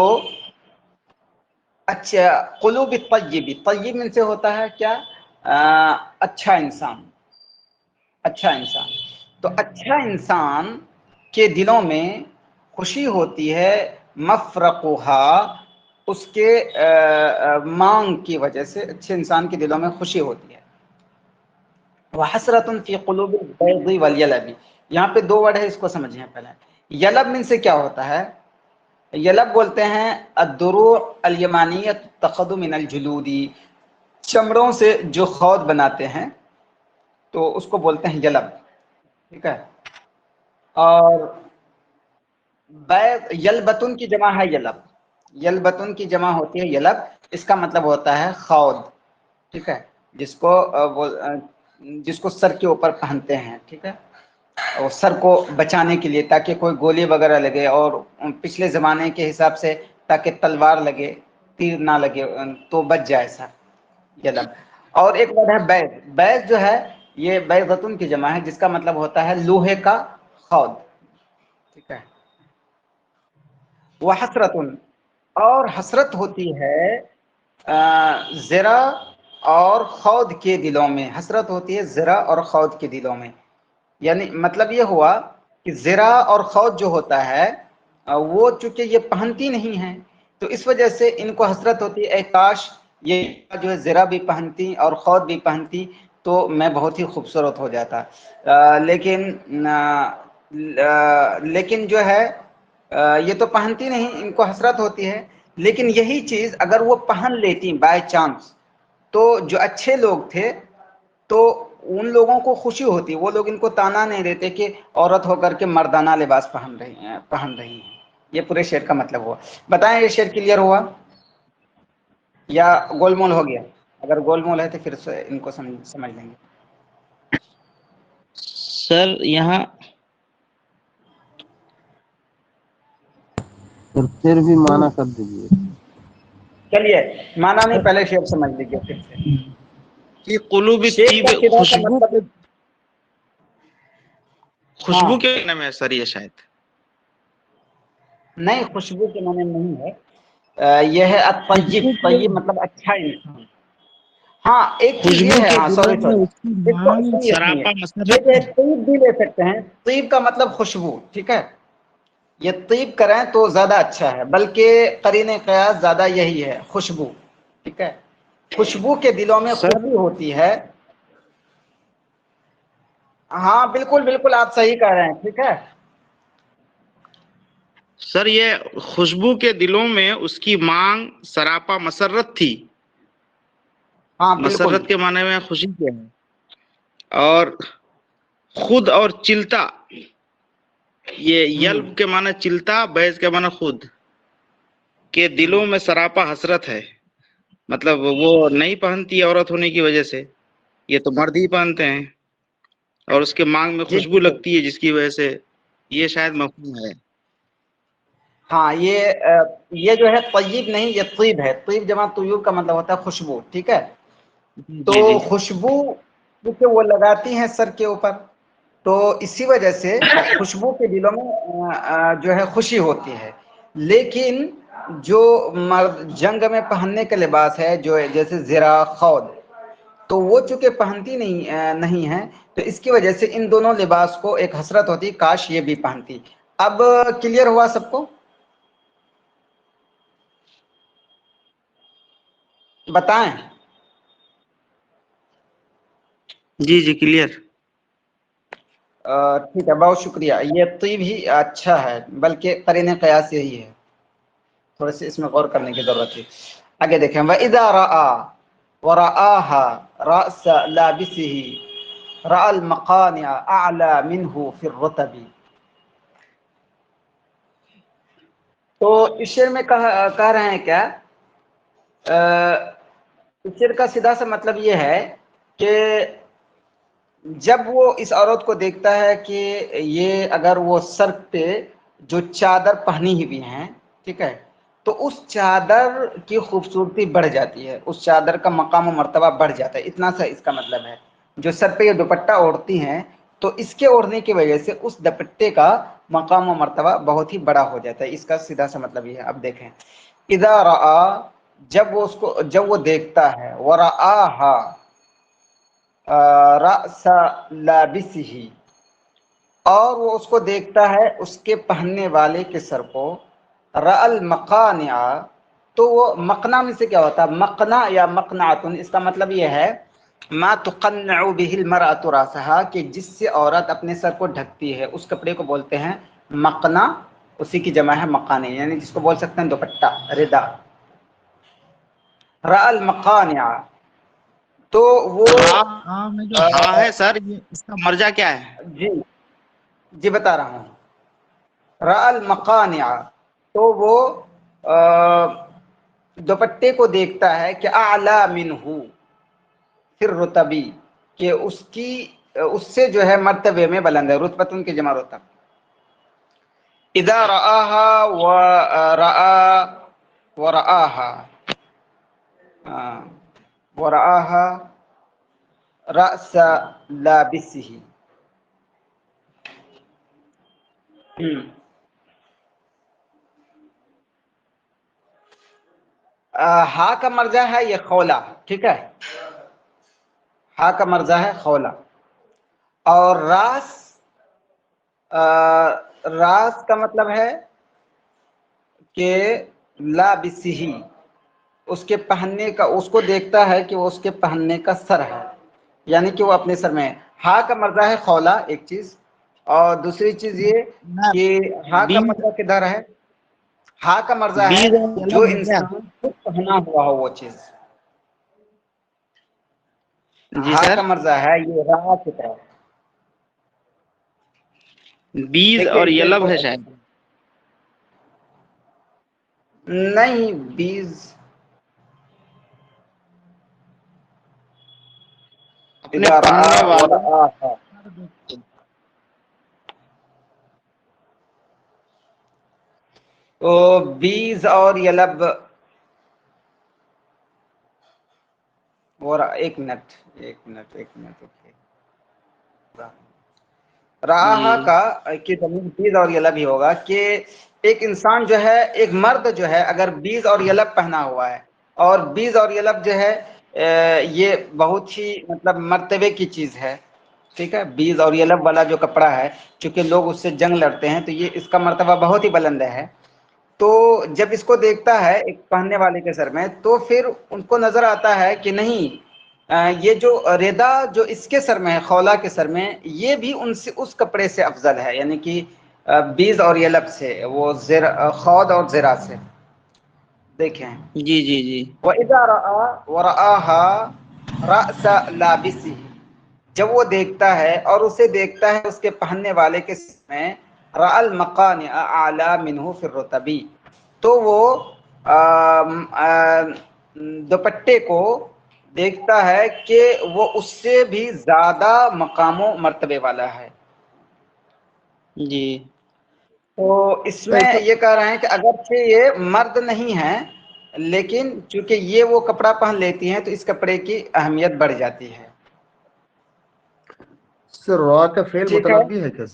اچھا، قلوب الطیب، طیب من سے ہوتا ہے کیا؟ اچھا انسان، اچھا انسان، تو اچھا انسان کے دلوں میں خوشی ہوتی ہے، مفرقها، اس کے مانگ کی وجہ سے اچھے انسان کے دلوں میں خوشی ہوتی ہے۔ وحسرۃ فی قلوب البیض والیلب، یہاں پہ دو ورڈ ہے، اس کو سمجھیں پہلے۔ یلب من سے کیا ہوتا ہے؟ یلب بولتے ہیں الدروع الیمانیۃ تخذ من الجلود، چمڑوں سے جو خود بناتے ہیں تو اس کو بولتے ہیں یلب، ٹھیک ہے۔ اور بیض، یلبتن کی جمع ہے یلب، یلبتن کی جمع ہوتی ہے یلب، اس کا مطلب ہوتا ہے خود، ٹھیک ہے، جس کو سر کے اوپر پہنتے ہیں، ٹھیک ہے، اور سر کو بچانے کے لیے تاکہ کوئی گولی وغیرہ لگے، اور پچھلے زمانے کے حساب سے تاکہ تلوار لگے، تیر نہ لگے تو بچ جائے سر، یلب۔ اور ایک ورڈ ہے بیض. بیض جو ہے یہ بیضتن کی جمع ہے جس کا مطلب ہوتا ہے لوہے کا خود. ٹھیک ہے. وہ حسرتن اور حسرت ہوتی ہے زرا اور خود کے دلوں میں. حسرت ہوتی ہے زرا اور خود کے دلوں میں. یعنی مطلب یہ ہوا کہ زرا اور خود جو ہوتا ہے وہ چونکہ یہ پہنتی نہیں ہیں تو اس وجہ سے ان کو حسرت ہوتی ہے اے کاش یہ جو ہے زرا بھی پہنتی اور خود بھی پہنتی تو میں بہت ہی خوبصورت ہو جاتا. لیکن جو ہے یہ تو پہنتی نہیں, ان کو حسرت ہوتی ہے. لیکن یہی چیز اگر وہ پہن لیتی بائی چانس تو جو اچھے لوگ تھے تو ان لوگوں کو خوشی ہوتی. وہ لوگ ان کو تانا نہیں دیتے کہ عورت ہو کر کے مردانہ لباس پہن رہی ہیں. یہ پورے شعر کا مطلب ہوا. بتائیں یہ شعر کلیئر ہوا یا گول مول ہو گیا؟ اگر گول مول ہے تو پھر ان کو سمجھ لیں گے.
سر یہاں
پھر بھی مانا کر دیجیے.
چلیے مانا نہیں, پہلے شعر سمجھ لیجیے پھر سے.
کہ قلوب
شعر
طیب
کا سیدھا سا
خوشبو
مطلب
خوشبو کے معنی میں سر یہ شاید
نہیں, خوشبو کے معنی نہیں ہے. یہ ہے الطیب. طیب مطلب اچھا انسان. ہاں ایک چیز یہ
خوشبو
ہے,
کے
ہاں
دلوں
سوری
میں
سوری
اس کی
اس کو
مانگ
سنیے
سراپا
یہ
مسرت
جو ہے طیب بھی لے سکتے ہیں. طیب کا مطلب خوشبو. ٹھیک ہے, یہ طیب کریں تو زیادہ اچھا ہے, بلکہ قرین قیاس زیادہ یہی ہے خوشبو. ٹھیک ہے, خوشبو کے دلوں میں
سر
خوشی ہوتی ہے. ہاں بالکل بالکل آپ صحیح کہہ رہے ہیں. ٹھیک ہے,
سر یہ خوشبو کے دلوں میں اس کی مانگ سراپا مسرت تھی.
ہاں بالکل.
مسرت کے معنی میں خوشی کیا ہے. اور خود اور چلتا, یہ یلب کے معنی چلتا, بیض کے معنی خود. کے دلوں میں سراپا حسرت ہے, مطلب وہ نہیں پہنتی عورت ہونے کی وجہ سے, یہ تو مرد ہی پہنتے ہیں. اور اس کے مانگ میں
جی
خوشبو
بالکل.
لگتی ہے جس کی وجہ سے یہ شاید مفہوم ہے.
ہاں یہ جو ہے طیب نہیں, یہ طیب ہے. طیب جمع طیوب کا مطلب ہوتا ہے خوشبو. ٹھیک ہے,
جی
تو
جی جی.
خوشبو کیونکہ وہ لگاتی ہیں سر کے اوپر تو اسی وجہ سے خوشبو کے دلوں میں جو ہے خوشی ہوتی ہے. لیکن جو جنگ میں پہننے کا لباس ہے جو جیسے زرا خود, تو وہ چونکہ پہنتی نہیں ہے تو اس کی وجہ سے ان دونوں لباس کو ایک حسرت ہوتی, کاش یہ بھی پہنتی. اب کلیئر ہوا سب کو؟ بتائیں.
جی جی کلیئر.
ٹھیک ہے, بہت شکریہ. یہ طیب ہی اچھا ہے, بلکہ قرین قیاس یہی ہے. تھوڑے سے اس میں غور کرنے کی ضرورت ہے. آگے دیکھیں, وَإِذَا رَأَى وَرَآهَا رَأْسَ لَابِسِهِ رَأَى الْمَقَانِعَ أَعْلَى مِنْهُ فِي الرُّتَبِ. تو اس شعر میں کہہ رہے ہیں کیا, اس شعر کا سیدھا سا مطلب یہ ہے کہ جب وہ اس عورت کو دیکھتا ہے کہ یہ اگر وہ سر پہ جو چادر پہنی ہوئی ہیں, ٹھیک ہے, تو اس چادر کی خوبصورتی بڑھ جاتی ہے, اس چادر کا مقام و مرتبہ بڑھ جاتا ہے. اتنا سا اس کا مطلب ہے. جو سر پہ یہ دوپٹہ اوڑھتی ہیں تو اس کے اوڑھنے کی وجہ سے اس دوپٹے کا مقام و مرتبہ بہت ہی بڑا ہو جاتا ہے. اس کا سیدھا سا مطلب یہ ہے. اب دیکھیں, اذا رآ, جب وہ دیکھتا ہے, ورآہا رأس لابسہ, اور وہ اس کو دیکھتا ہے اس کے پہننے والے کے سر کو, رأى المقانع, تو وہ مقنع میں سے کیا ہوتا ہے, مقنع یا مقنعۃ, اس کا مطلب یہ ہے ما تقنع به المرأة رأسها, کہ جس سے عورت اپنے سر کو ڈھکتی ہے, اس کپڑے کو بولتے ہیں مقنع. اسی کی جمع ہے مقانع, یعنی جس کو بول سکتے ہیں دوپٹہ, ردا. رأى المقانع, تو وہ
ہاں میں جو ہاں ہے سر, یہ اس کا مرجع کیا ہے؟
جی بتا رہا ہوں. رأى المقانع, تو وہ دوپٹے کو دیکھتا ہے کہ اعلی منہ فی الرتب, کہ اس سے جو ہے مرتبے میں بلند ہے. رتبتن کی جمع رتب. اذا رآها ورآها ورآها رأس لابسه. ہا کا مرجع ہے یہ خولا، ٹھیک ہے، ہا کا مرجع ہے خولا. اور راس، راس کا مطلب ہے کہ لابسہی، اس کے پہننے کا، اس کو دیکھتا ہے کہ وہ اس کے پہننے کا سر ہے، یعنی کہ وہ اپنے سر میں ہے. ہا کا مرجع ہے خولا، ایک چیز. اور دوسری چیز یہ کہ ہا کا مرجع کدھر ہے؟ ہا کا مرجع ہے جو انسان خود پہنا ہوا ہو وہ چیز.
جی
ہا
سر.
کا مرجع ہے یہ راہ کی طرف.
بیز
دیکھیے
اور
اس شعر
یلب
کو،
ہے شاید.
نہیں بیز،
اپنے پہننے والا.
تو بیز اور یلب، اور ایک منٹ. راہا
جی
کا کہ زمین بیز اور یلب ہی ہوگا کہ ایک انسان جو ہے، ایک مرد جو ہے اگر بیز اور یلب پہنا ہوا ہے، اور بیز اور یلب جو ہے یہ بہت ہی مطلب مرتبے کی چیز ہے، ٹھیک ہے. بیز اور یلب والا جو کپڑا ہے، چونکہ لوگ اس سے جنگ لڑتے ہیں تو یہ اس کا مرتبہ بہت ہی بلند ہے. تو جب اس کو دیکھتا ہے ایک پہننے والے کے سر میں، تو پھر ان کو نظر آتا ہے کہ نہیں، یہ جو ردا جو اس کے سر میں ہے، خولا کے سر میں، یہ بھی ان سے اس کپڑے سے افضل ہے، یعنی کہ بیز اور یلب سے، وہ خود اور زرا سے. دیکھیں
جی جی جی.
وَإِذَا رَأَى وَرَآهَا رَأْسَ لَابِسِهِ، جب وہ دیکھتا ہے اور اسے دیکھتا ہے اس کے پہننے والے کے سر میں، رَأَى الْمَقَانِعَ أَعْلَى مِنْهُ فِي الرُّتَبِ، تو وہ دوپٹے کو دیکھتا ہے کہ وہ اس سے بھی زیادہ مقام و مرتبے والا ہے.
جی.
تو اس میں یہ کہہ رہے ہیں کہ اگرچہ یہ مرد نہیں ہے، لیکن چونکہ یہ وہ کپڑا پہن لیتی ہیں تو اس کپڑے کی اہمیت بڑھ جاتی ہے.
سر را کا فعل
ٹھیک ہے،
متنبی ہے کیا؟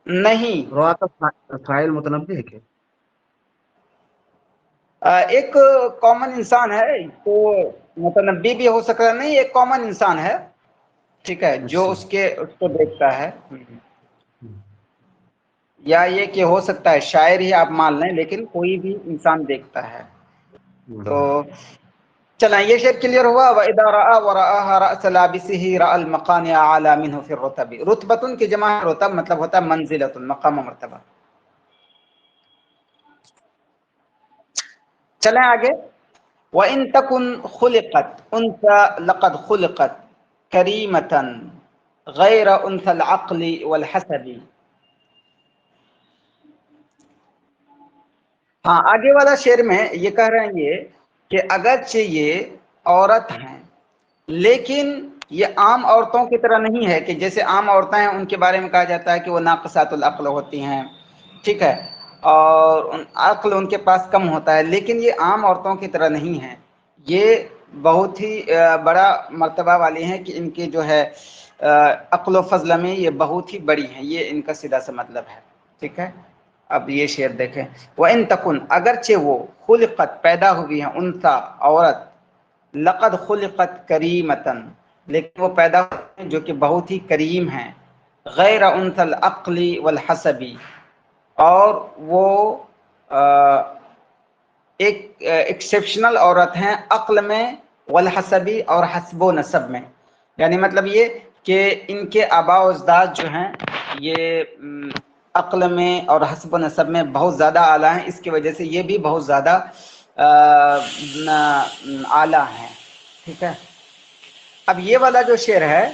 نہیں،
را کا فاعل متنبی ہے کیا؟
ایک کامن انسان ہے تو متنبی بھی ہو سکتا ہے. نہیں، ایک کامن انسان ہے، ٹھیک ہے، جو
اچھا.
اس کو دیکھتا ہے. یا یہ کہ ہو سکتا ہے شاعر ہی آپ مان لیں، لیکن کوئی بھی انسان دیکھتا ہے. تو چلیں یہ شعر کلیئر ہوا. وَإِذَا رَأَى وَرَآهَا رَأْسَ لَابِسِهِ رَأَى الْمَقَانِعَ أَعْلَى مِنْهُ فِي الرُّتَبِ. رتبتن کی جمع رتب مطلب ہوتا ہے منزلۃ، مقام و مرتبہ. چلیں آگے. وَإِن تَكُنْ خُلِقَتْ أُنْثَى لَقَدْ خُلِقَتْ كَرِيمَةً غَيْرَ أُنْثَى الْعَقْلِ وَالْحَسَبِ. ہاں، آگے والا شعر میں یہ کہہ رہے ہیں یہ کہ اگرچہ یہ عورت ہیں، لیکن یہ عام عورتوں کی طرح نہیں ہے کہ جیسے عام عورتیں ہیں ان کے بارے میں کہا جاتا ہے کہ وہ ناقصات العقل ہوتی ہیں، ٹھیک ہے، اور عقل ان کے پاس کم ہوتا ہے. لیکن یہ عام عورتوں کی طرح نہیں ہیں، یہ بہت ہی بڑا مرتبہ والی ہیں کہ ان کی جو ہے عقل و فضل میں یہ بہت ہی بڑی ہیں. یہ ان کا سیدھا سا مطلب ہے، ٹھیک ہے. اب یہ شعر دیکھیں. وَإِن تَكُنْ اگرچہ وہ خلقت پیدا ہوئی ہیں، انثى عورت، لقد خلقت کریمتن لیکن وہ پیدا ہوئی ہیں جو کہ بہت ہی کریم ہیں، غیر انثى العقل والحسب، اور وہ ایک ایکسیپشنل عورت ہیں عقل میں، والحسبی اور حسب و نسب میں. یعنی مطلب یہ کہ ان کے آباء و اجداد جو ہیں یہ عقل میں اور حسب و نسب میں بہت زیادہ اعلیٰ ہیں، اس کی وجہ سے یہ بھی بہت زیادہ اعلیٰ ہیں، ٹھیک ہے. اب یہ والا جو شعر ہے،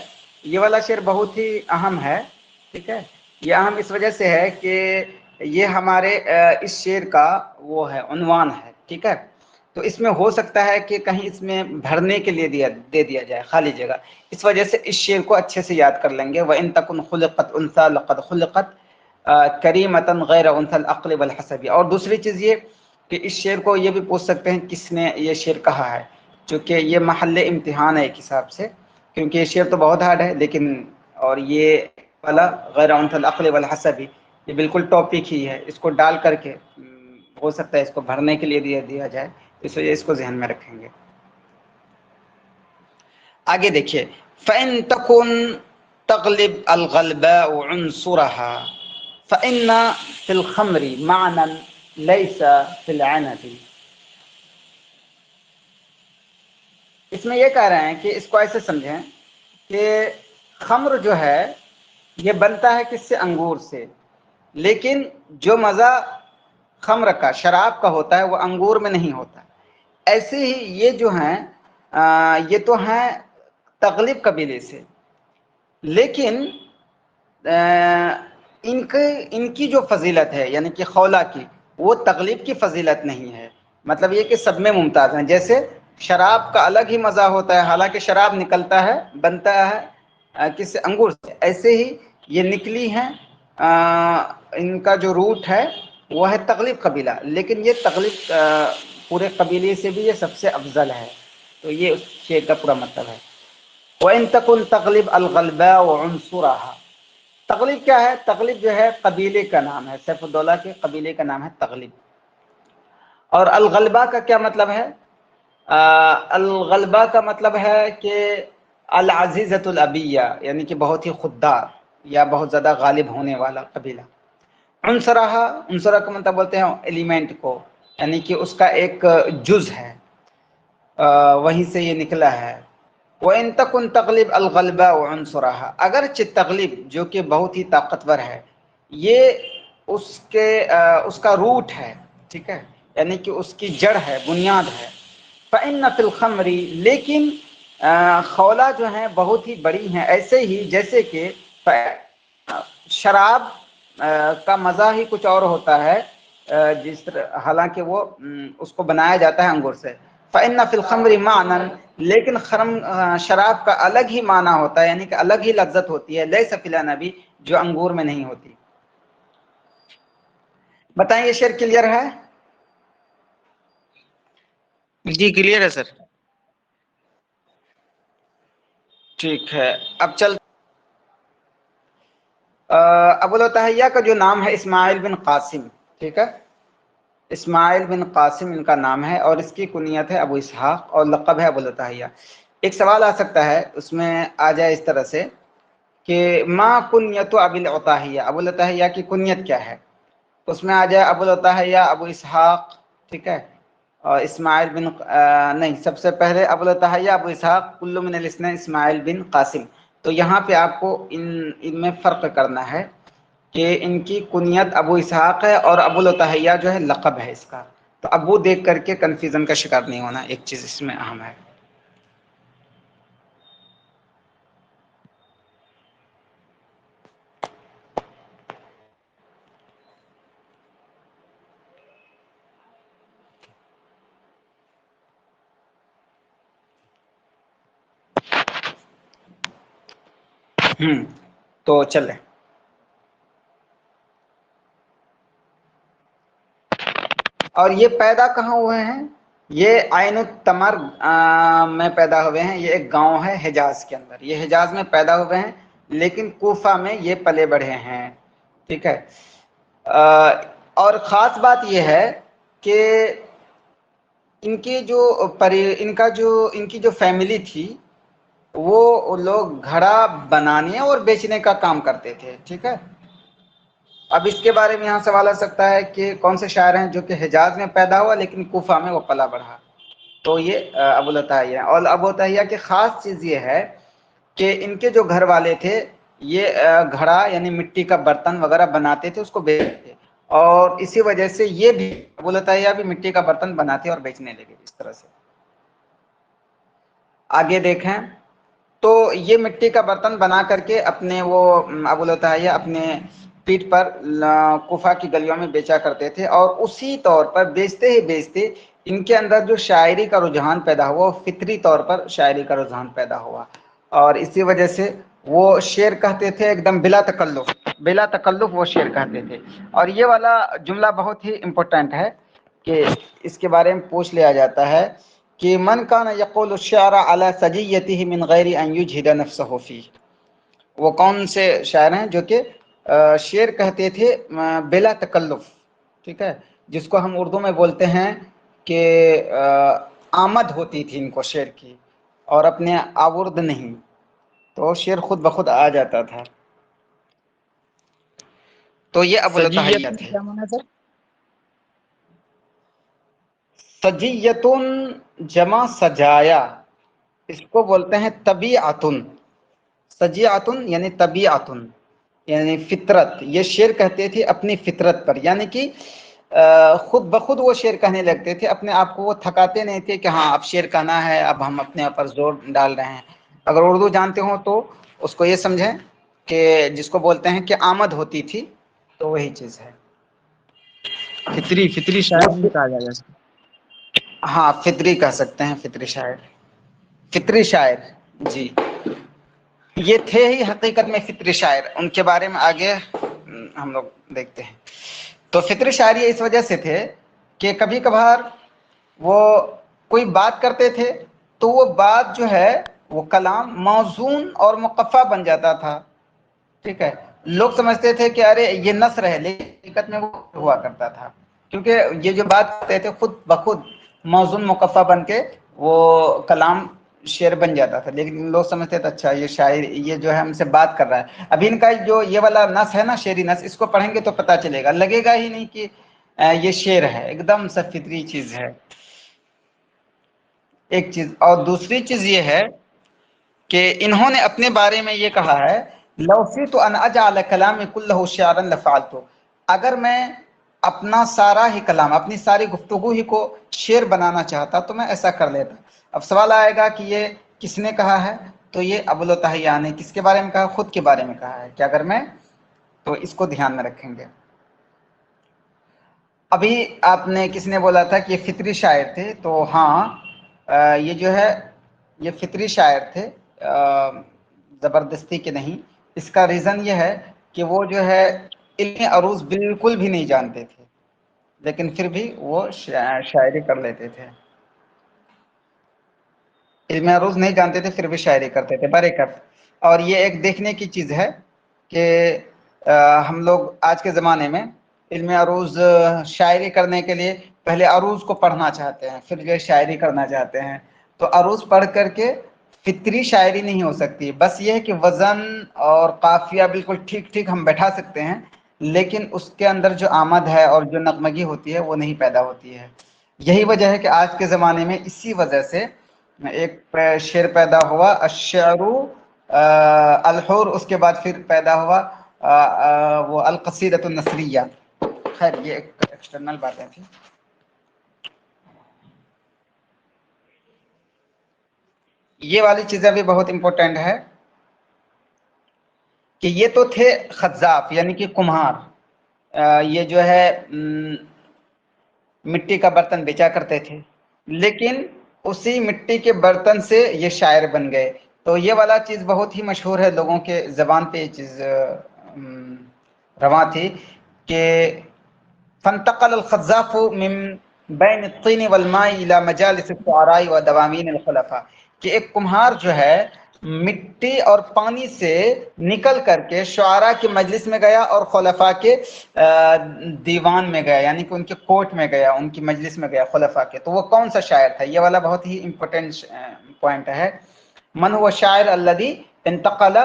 یہ والا شعر بہت ہی اہم ہے، ٹھیک ہے. یہ اہم اس وجہ سے ہے کہ یہ ہمارے اس شعر کا وہ ہے عنوان ہے، ٹھیک ہے. تو اس میں ہو سکتا ہے کہ کہیں اس میں بھرنے کے لیے دے دیا جائے خالی جگہ، اس وجہ سے اس شعر کو اچھے سے یاد کر لیں گے. وَإِن تَكُنْ خُلِقَتْ أُنْثَى لَقَدْ خُلِقَتْ كَرِيمَةً غَيْرَ أُنْثَى الْعَقْلِ وَالْحَسَبِ. اور دوسری چیز یہ کہ اس شعر کو یہ بھی پوچھ سکتے ہیں کس نے یہ شعر کہا ہے، چونکہ یہ محل امتحان ہے ایک حساب سے، کیونکہ یہ شعر تو بہت ہارڈ ہے، لیکن اور یہ والا غیر عنف العقل والحسب، یہ بالکل ٹاپک ہی ہے، اس کو ڈال کر کے ہو سکتا ہے اس کو بھرنے کے لیے دیا جائے، اس وجہ اس کو ذہن میں رکھیں گے۔ آگے دیکھیے، فَإِن تَكُن تغلب الغلباء عنصرها فإن في الخمر معنى ليس في العنب۔ اس میں یہ کہہ رہے ہیں کہ اس کو ایسے سمجھیں کہ خمر جو ہے یہ بنتا ہے کس سے؟ انگور سے، لیکن جو مزہ خمر کا، شراب کا ہوتا ہے وہ انگور میں نہیں ہوتا۔ ایسے ہی یہ جو ہیں یہ تو ہیں تغلب قبیلے سے، لیکن ان کی جو فضیلت ہے یعنی کہ خولہ کی، وہ تغلب کی فضیلت نہیں ہے، مطلب یہ کہ سب میں ممتاز ہیں۔ جیسے شراب کا الگ ہی مزہ ہوتا ہے، حالانکہ شراب نکلتا ہے، بنتا ہے کس سے؟ انگور سے، ایسے ہی یہ نکلی ہیں ان کا جو روٹ ہے وہ ہے تغلب قبیلہ، لیکن یہ تغلب پورے قبیلے سے بھی یہ سب سے افضل ہے۔ تو یہ اس شعر کا پورا مطلب ہے۔ وَإِن تَكُن تَغْلِبْ الْغَلْبَاءُ عُنْصُرَهَا۔ تغلب کیا ہے؟ تغلب جو ہے قبیلے کا نام ہے، سیف الدولہ کے قبیلے کا نام ہے تغلب۔ اور الغلبہ کا کیا مطلب ہے؟ الغلبہ کا مطلب ہے کہ العزیزۃ الابیہ، یعنی کہ بہت ہی خوددار یا بہت زیادہ غالب ہونے والا قبیلہ۔ عنصرہ، عنصرہ کا مطلب بولتے ہیں ایلیمنٹ کو، یعنی کہ اس کا ایک جز ہے، وہیں سے یہ نکلا ہے۔ وَإِن تَكُن تَغْلِبْ الْغَلْبَاءُ عُنْصُرَهَا، اگرچہ تغلب جو کہ بہت ہی طاقتور ہے، یہ اس کا روٹ ہے، ٹھیک ہے، یعنی کہ اس کی جڑ ہے، بنیاد ہے۔ فَإِنَّ فِي الْخَمْرِ، لیکن خولہ جو ہیں بہت ہی بڑی ہیں، ایسے ہی جیسے کہ شراب کا مزہ ہی کچھ اور ہوتا ہے، جس طرح حالانکہ وہ اس کو بنایا جاتا ہے انگور سے۔ فَإِنَّ فِي الْخَمْرِ مَعْنًا، لیکن شراب کا الگ ہی معنی ہوتا ہے، یعنی کہ الگ ہی لذت ہوتی ہے، لَيْسَ فِي الْعَنَبِ، جو انگور میں نہیں ہوتی۔ بتائیں یہ شعر کلیئر ہے؟
جی کلیئر ہے سر۔
ٹھیک ہے، اب چل ابو العتاہیہ کا جو نام ہے اسماعیل بن قاسم، ٹھیک ہے، اسماعیل بن قاسم ان کا نام ہے، اور اس کی کنیت ہے ابو اسحاق، اور لقب ہے ابو العتاہیہ۔ ایک سوال آ سکتا ہے اس میں آ جائے اس طرح سے کہ ما کنیت ابو العتاہیہ، ابو العتاہیہ کی کنیت کیا ہے؟ اس میں آ جائے ابو العتاہیہ ابو اسحاق، ٹھیک ہے، اور اسماعیل بن نہیں، سب سے پہلے ابو العتاہیہ ابو اسحاق کل من الاثنین اسماعیل بن قاسم۔ تو یہاں پہ آپ کو ان میں فرق کرنا ہے کہ ان کی کنیت ابو اسحاق ہے اور ابو العتاہیہ جو ہے لقب ہے اس کا۔ تو ابو دیکھ کر کے کنفیوژن کا شکار نہیں ہونا، ایک چیز اس میں اہم ہے۔ تو چلیں، اور یہ پیدا کہاں ہوئے ہیں؟ یہ عین التمر میں پیدا ہوئے ہیں، یہ ایک گاؤں ہے حجاز کے اندر، یہ حجاز میں پیدا ہوئے ہیں، لیکن کوفہ میں یہ پلے بڑھے ہیں، ٹھیک ہے۔ اور خاص بات یہ ہے کہ ان کی جو فیملی تھی وہ لوگ گھڑا بنانے اور بیچنے کا کام کرتے تھے، ٹھیک ہے۔ اب اس کے بارے میں یہاں سوال آ سکتا ہے کہ کون سے شاعر ہیں جو کہ حجاز میں پیدا ہوا لیکن کوفہ میں وہ پلا بڑھا؟ تو یہ ابو العتاہیہ۔ اور ابو العتاہیہ کی خاص چیز یہ ہے کہ ان کے جو گھر والے تھے یہ گھڑا یعنی مٹی کا برتن وغیرہ بناتے تھے، اس کو بیچتے تھے، اور اسی وجہ سے یہ بھی ابو العتاہیہ بھی مٹی کا برتن بناتے اور بیچنے لگے اس طرح سے۔ آگے دیکھیں تو یہ مٹی کا برتن بنا کر کے اپنے وہ ابو العتاہیہ اپنے پیٹ پر کوفہ کی گلیوں میں بیچا کرتے تھے، اور اسی طور پر بیچتے ہی بیچتے ان کے اندر جو شاعری کا رجحان پیدا ہوا وہ فطری طور پر شاعری کا رجحان پیدا ہوا، اور اسی وجہ سے وہ شعر کہتے تھے ایک دم بلا تکلف وہ شعر کہتے تھے۔ اور یہ والا جملہ بہت ہی امپورٹنٹ ہے کہ اس کے بارے میں پوچھ لیا جاتا ہے کہ من کان یقول الشعر علی سجیتہ من غیر ان یجہد نفسہ فیہ، وہ کون سے شاعر ہیں جو کہ شعر کہتے تھے بلا تکلف، ٹھیک ہے، جس کو ہم اردو میں بولتے ہیں کہ آمد ہوتی تھی ان کو شعر کی، اور اپنے آورد نہیں، تو شعر خود بخود آ جاتا تھا. تو یہ ابو
سجیت
الطاہیہ تھے.
کیا مانا سر؟
سجیتن جمع سجایا، اس کو بولتے ہیں طبیعتن. سجیعتن یعنی طبیعتن یعنی فطرت. یہ شعر کہتے تھے اپنی فطرت پر، یعنی کہ خود بخود وہ شعر کہنے لگتے تھے، اپنے آپ کو وہ تھکاتے نہیں تھے کہ ہاں اب شعر کہنا ہے، اب ہم اپنے اوپر زور ڈال رہے ہیں. اگر اردو جانتے ہوں تو اس کو یہ سمجھیں کہ جس کو بولتے ہیں کہ آمد ہوتی تھی، تو وہی چیز ہے.
فطری شاعر بھی کہا جائے گا.
ہاں فطری کہہ سکتے ہیں، فطری شاعر، فطری شاعر. جی یہ تھے ہی حقیقت میں فطری شاعر، ان کے بارے میں آگے ہم لوگ دیکھتے ہیں. تو فطری شاعری اس وجہ سے تھے کہ کبھی کبھار وہ کوئی بات کرتے تھے تو وہ بات جو ہے وہ کلام موزون اور مقفع بن جاتا تھا، ٹھیک ہے. لوگ سمجھتے تھے کہ ارے یہ نثر ہے، لیکن حقیقت میں وہ ہوا کرتا تھا، کیونکہ یہ جو بات کرتے تھے خود بخود موزون مقفع بن کے وہ کلام شعر بن جاتا تھا. لیکن لوگ سمجھتے تھے اچھا یہ شاعر، یہ جو ہے ہم سے بات کر رہا ہے. ابھی ان کا جو یہ والا نص ہے نا، شعری نص، اس کو پڑھیں گے تو پتہ چلے گا، لگے گا ہی نہیں کہ یہ شعر ہے، ایک دم سا فطری چیز ہے. ایک چیز. اور دوسری چیز یہ ہے کہ انہوں نے اپنے بارے میں یہ کہا ہے، لو فیت ان اجعل کلامی کلہ شعرا لفعلت، اگر میں اپنا سارا ہی کلام، اپنی ساری گفتگو ہی کو شعر بنانا چاہتا تو میں ایسا کر لیتا. اب سوال آئے گا کہ یہ کس نے کہا ہے؟ تو یہ ابو الطاہیہ نے کس کے بارے میں کہا؟ خود کے بارے میں کہا ہے کہ اگر میں، تو اس کو دھیان میں رکھیں گے. ابھی آپ نے کس نے بولا تھا کہ یہ فطری شاعر تھے، تو ہاں یہ جو ہے یہ فطری شاعر تھے، زبردستی کے نہیں. اس کا ریزن یہ ہے کہ وہ جو ہے علم عروض بالکل بھی نہیں جانتے تھے، لیکن پھر بھی وہ شاعری کر لیتے تھے. علم عروض نہیں جانتے تھے پھر بھی شاعری کرتے تھے برکت. اور یہ ایک دیکھنے کی چیز ہے کہ ہم لوگ آج کے زمانے میں علم عروض شاعری کرنے کے لیے پہلے عروض کو پڑھنا چاہتے ہیں، پھر جو شاعری کرنا چاہتے ہیں. تو عروض پڑھ کر کے فطری شاعری نہیں ہو سکتی. بس یہ ہے کہ وزن اور قافیہ بالکل ٹھیک ٹھیک ہم بیٹھا سکتے ہیں، لیکن اس کے اندر جو آمد ہے اور جو نغمگی ہوتی ہے وہ نہیں پیدا ہوتی ہے. یہی وجہ ہے کہ آج کے زمانے میں اسی وجہ سے ایک شعر پیدا ہوا الشعر الحر، اس کے بعد پھر پیدا ہوا وہ القصیدۃ النثریہ. خیر یہ ایک ایکسٹرنل باتیں تھی. یہ والی چیزیں بھی بہت امپورٹنٹ ہے کہ یہ تو تھے خزاف یعنی کہ کمہار. یہ جو ہے مٹی کا برتن بیچا کرتے تھے، لیکن اسی مٹی کے برتن سے یہ شاعر بن گئے. تو یہ والا چیز بہت ہی مشہور ہے، لوگوں کے زبان پہ یہ چیز رواں تھی کہ فانتقل الخزاف من بین الطین والماء الى مجالس الشعراء ودوامین الخلفاء، کہ ایک کمہار جو ہے مٹی اور پانی سے نکل کر کے شعراء کی مجلس میں گیا اور خلفاء کے دیوان میں گیا، یعنی کہ ان کے کورٹ میں گیا، ان کی مجلس میں گیا خلفاء کے. تو وہ کون سا شاعر تھا؟ یہ والا بہت ہی امپورٹنٹ پوائنٹ ہے. من هو الشاعر الذي انتقل،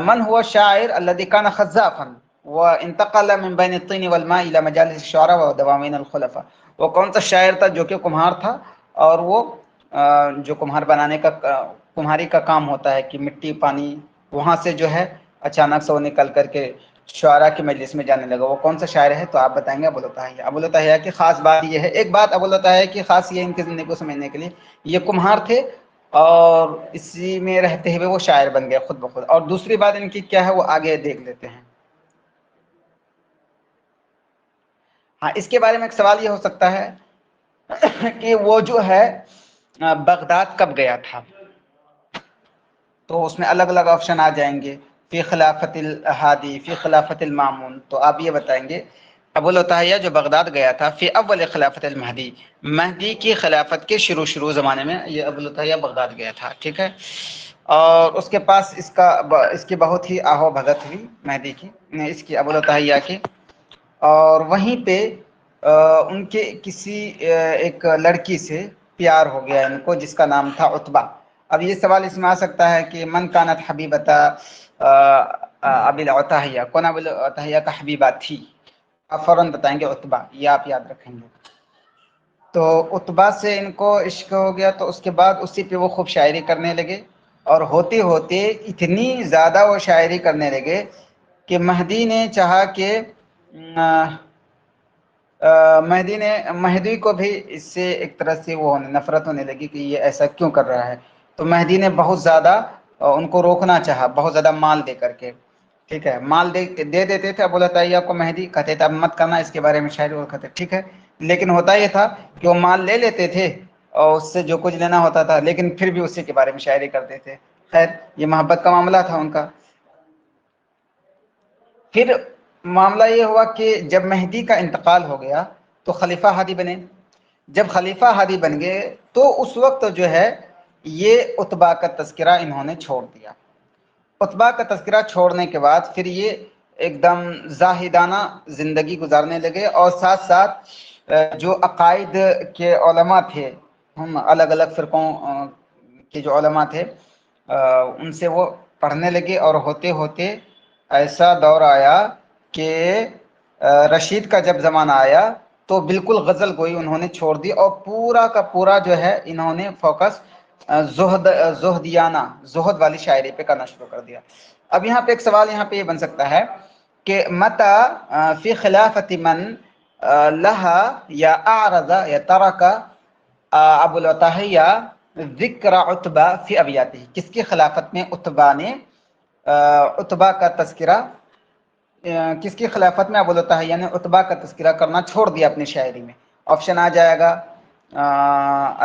من هو الشاعر الذي كان خزافا وانتقل من بين الطين والماء الى مجالس الشعراء ودوامين الخلفاء. وہ کون سا شاعر تھا جو کہ کمہار تھا، اور وہ جو کمہار بنانے کا کمہاری کا کام ہوتا ہے کہ مٹی پانی وہاں سے جو ہے اچانک سے وہ نکل کر کے شعراء کی مجلس میں جانے لگا. وہ کون سا شاعر ہے؟ تو آپ بتائیں گے ابو الطاہیہ. ابو الطاہیہ کی خاص بات یہ ہے، ایک بات ابو الطاہیہ کی خاص یہ ان کی زندگی کو سمجھنے کے لیے، یہ کمہار تھے اور اسی میں رہتے ہوئے وہ شاعر بن گئے خود بخود. اور دوسری بات ان کی کیا ہے وہ آگے دیکھ لیتے ہیں. ہاں اس کے بارے میں ایک سوال یہ ہو سکتا ہے کہ وہ جو ہے بغداد کب گیا تھا؟ تو اس میں الگ الگ آپشن آ جائیں گے، فی خلافت الہادی، فی خلافت المامون. تو آپ یہ بتائیں گے ابو العتاہیہ جو بغداد گیا تھا فی اول خلافت المہدی، مہدی کی خلافت کے شروع زمانے میں یہ ابو العتاہیہ بغداد گیا تھا، ٹھیک ہے. اور اس کے پاس اس کی بہت ہی آہو بھگت ہوئی مہدی کی، اس کی ابو العتاہیہ کی. اور وہیں پہ ان کے کسی ایک لڑکی سے پیار ہو گیا ان کو، جس کا نام تھا عتبہ. اب یہ سوال اس میں آ سکتا ہے کہ من کانت حبیبتا ابی العتاہیہ، کون ابی العتاہیہ کا حبیبہ تھی؟ آپ فوراً بتائیں گے عتبہ، یہ آپ یاد رکھیں گے. تو عتبہ سے ان کو عشق ہو گیا، تو اس کے بعد اسی پہ وہ خوب شاعری کرنے لگے. اور ہوتے ہوتے اتنی زیادہ وہ شاعری کرنے لگے کہ مہدی نے چاہا کہ مہدی کو بھی اس سے ایک طرح سے وہ نفرت ہونے لگی کہ یہ ایسا کیوں کر رہا ہے. تو مہدی نے بہت زیادہ ان کو روکنا چاہا، بہت زیادہ مال دے کر کے، ٹھیک ہے. مال دے دیتے تھے ابو العتاہیہ کو مہدی، کہتے تھے اب مت کرنا اس کے بارے میں شاعری، اور کہتے ٹھیک ہے. لیکن ہوتا یہ تھا کہ وہ مال لے لیتے تھے اور اس سے جو کچھ لینا ہوتا تھا، لیکن پھر بھی اسی کے بارے میں شاعری کرتے تھے. خیر یہ محبت کا معاملہ تھا ان کا. پھر معاملہ یہ ہوا کہ جب مہدی کا انتقال ہو گیا تو خلیفہ ہادی بنے. جب خلیفہ ہادی بن گئے تو اس وقت جو ہے یہ عتبہ کا تذکرہ انہوں نے چھوڑ دیا. عتبہ کا تذکرہ چھوڑنے کے بعد پھر یہ ایک دم زاہدانہ زندگی گزارنے لگے، اور ساتھ ساتھ جو عقائد کے علماء تھے، ہم الگ الگ فرقوں کے جو علماء تھے ان سے وہ پڑھنے لگے. اور ہوتے ہوتے ایسا دور آیا کہ رشید کا جب زمانہ آیا تو بالکل غزل گوئی انہوں نے چھوڑ دی، اور پورا کا پورا جو ہے انہوں نے فوکس زہد والی شاعری پہ کرنا شروع کر دیا. اب یہاں پہ ایک سوال یہاں پہ یہ بن سکتا ہے کہ متا فی خلافت من لہا یا اعرض یا ترک ابو العتاہیہ ذکر عتبہ فی ابیاتہ، کس کی خلافت میں عتبہ نے عتبہ کا تذکرہ، کس کی خلافت میں ابو العتاہیہ نے عتبہ کا تذکرہ کرنا چھوڑ دیا اپنی شاعری میں؟ آپشن آ جائے گا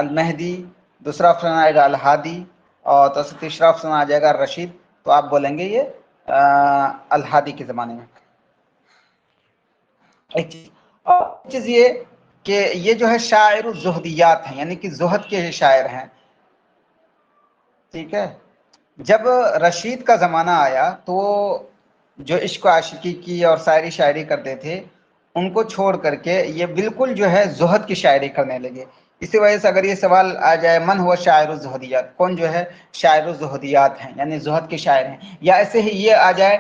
المہدی، دوسرا آپشن آئے گا الہادی، اور تیسرا آپشن آ جائے گا رشید. تو آپ بولیں گے یہ الہادی کے زمانے میں. ایک چیز یہ کہ یہ جو ہے شاعر الزہدیات ہیں، یعنی کہ زہد کے شاعر ہیں، ٹھیک ہے. جب رشید کا زمانہ آیا تو جو عشق و عاشقی کی اور شاعری کرتے تھے ان کو چھوڑ کر کے یہ بالکل جو ہے زہد کی شاعری کرنے لگے. اسی وجہ سے اگر یہ سوال آ جائے من ہوا شاعر الزہدیات، کون جو ہے شاعر الزہدیات ہیں یعنی زہد کے شاعر ہیں، یا ایسے ہی یہ آ جائے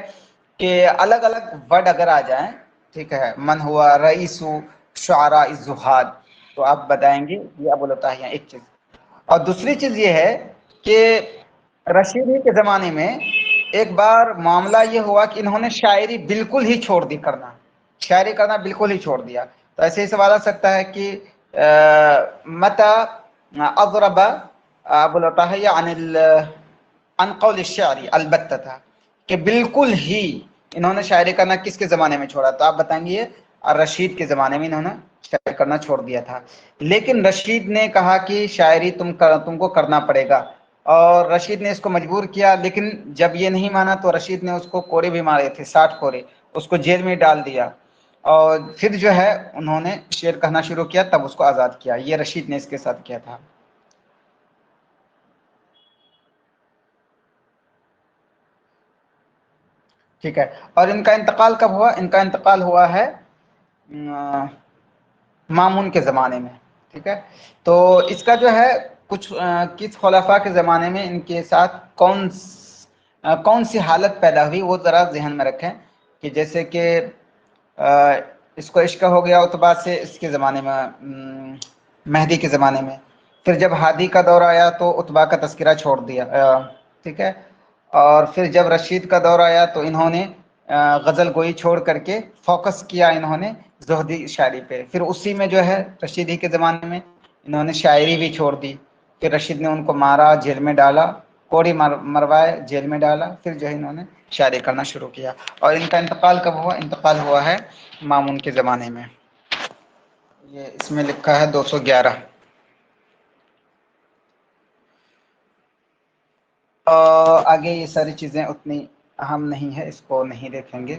کہ الگ الگ ورڈ اگر آ جائیں، ٹھیک ہے، من ہوا رئیس شعراء الزہاد، تو آپ بتائیں گے یہ ابو العتاہیہ. ایک چیز. اور دوسری چیز یہ ہے کہ رشید ہی کے زمانے میں ایک بار معاملہ یہ ہوا کہ انہوں نے شاعری بالکل ہی چھوڑ دی کرنا، شاعری کرنا بالکل ہی چھوڑ دیا. تو ایسے ہی سوال آ سکتا ہے کہ متى اضرب ابو العتاہیہ عن قول الشعر البتہ تھا، کہ بالکل ہی انہوں نے شاعری کرنا کس کے زمانے میں چھوڑا؟ تو آپ بتائیں گے رشید کے زمانے میں انہوں نے شاعری کرنا چھوڑ دیا تھا. لیکن رشید نے کہا کہ شاعری تم کو کرنا پڑے گا، اور رشید نے اس کو مجبور کیا. لیکن جب یہ نہیں مانا تو رشید نے اس کو کوڑے بھی مارے تھے، 60 کوڑے، اس کو جیل میں ڈال دیا. اور پھر جو ہے انہوں نے شعر کہنا شروع کیا، تب اس کو آزاد کیا. یہ رشید نے اس کے ساتھ کیا تھا. ٹھیک ہے. اور ان کا انتقال کب ہوا؟ ان کا انتقال ہوا ہے مامون کے زمانے میں، ٹھیک ہے. تو اس کا جو ہے کچھ کس خلفاء کے زمانے میں ان کے ساتھ کون سی حالت پیدا ہوئی وہ ذرا ذہن میں رکھیں. کہ جیسے کہ اس کو عشق ہو گیا عتبہ سے اس کے زمانے میں، مہدی کے زمانے میں. پھر جب ہادی کا دور آیا تو عتبہ کا تذکرہ چھوڑ دیا، ٹھیک ہے. اور پھر جب رشید کا دور آیا تو انہوں نے غزل گوئی چھوڑ کر کے فوکس کیا انہوں نے زہدی شاعری پہ. پھر اسی میں جو ہے رشید ہی کے زمانے میں انہوں نے شاعری بھی چھوڑ دی. پھر رشید نے ان کو مارا، جیل میں ڈالا، کوڑی مروائے، جیل میں ڈالا. پھر جو ہے انہوں نے شاعری کرنا شروع کیا. اور ان کا انتقال کب ہوا؟ انتقال ہوا ہے مامون کے زمانے میں. یہ اس میں لکھا ہے 211. آگے یہ ساری چیزیں اتنی اہم نہیں ہے، اس کو نہیں دیکھیں گے.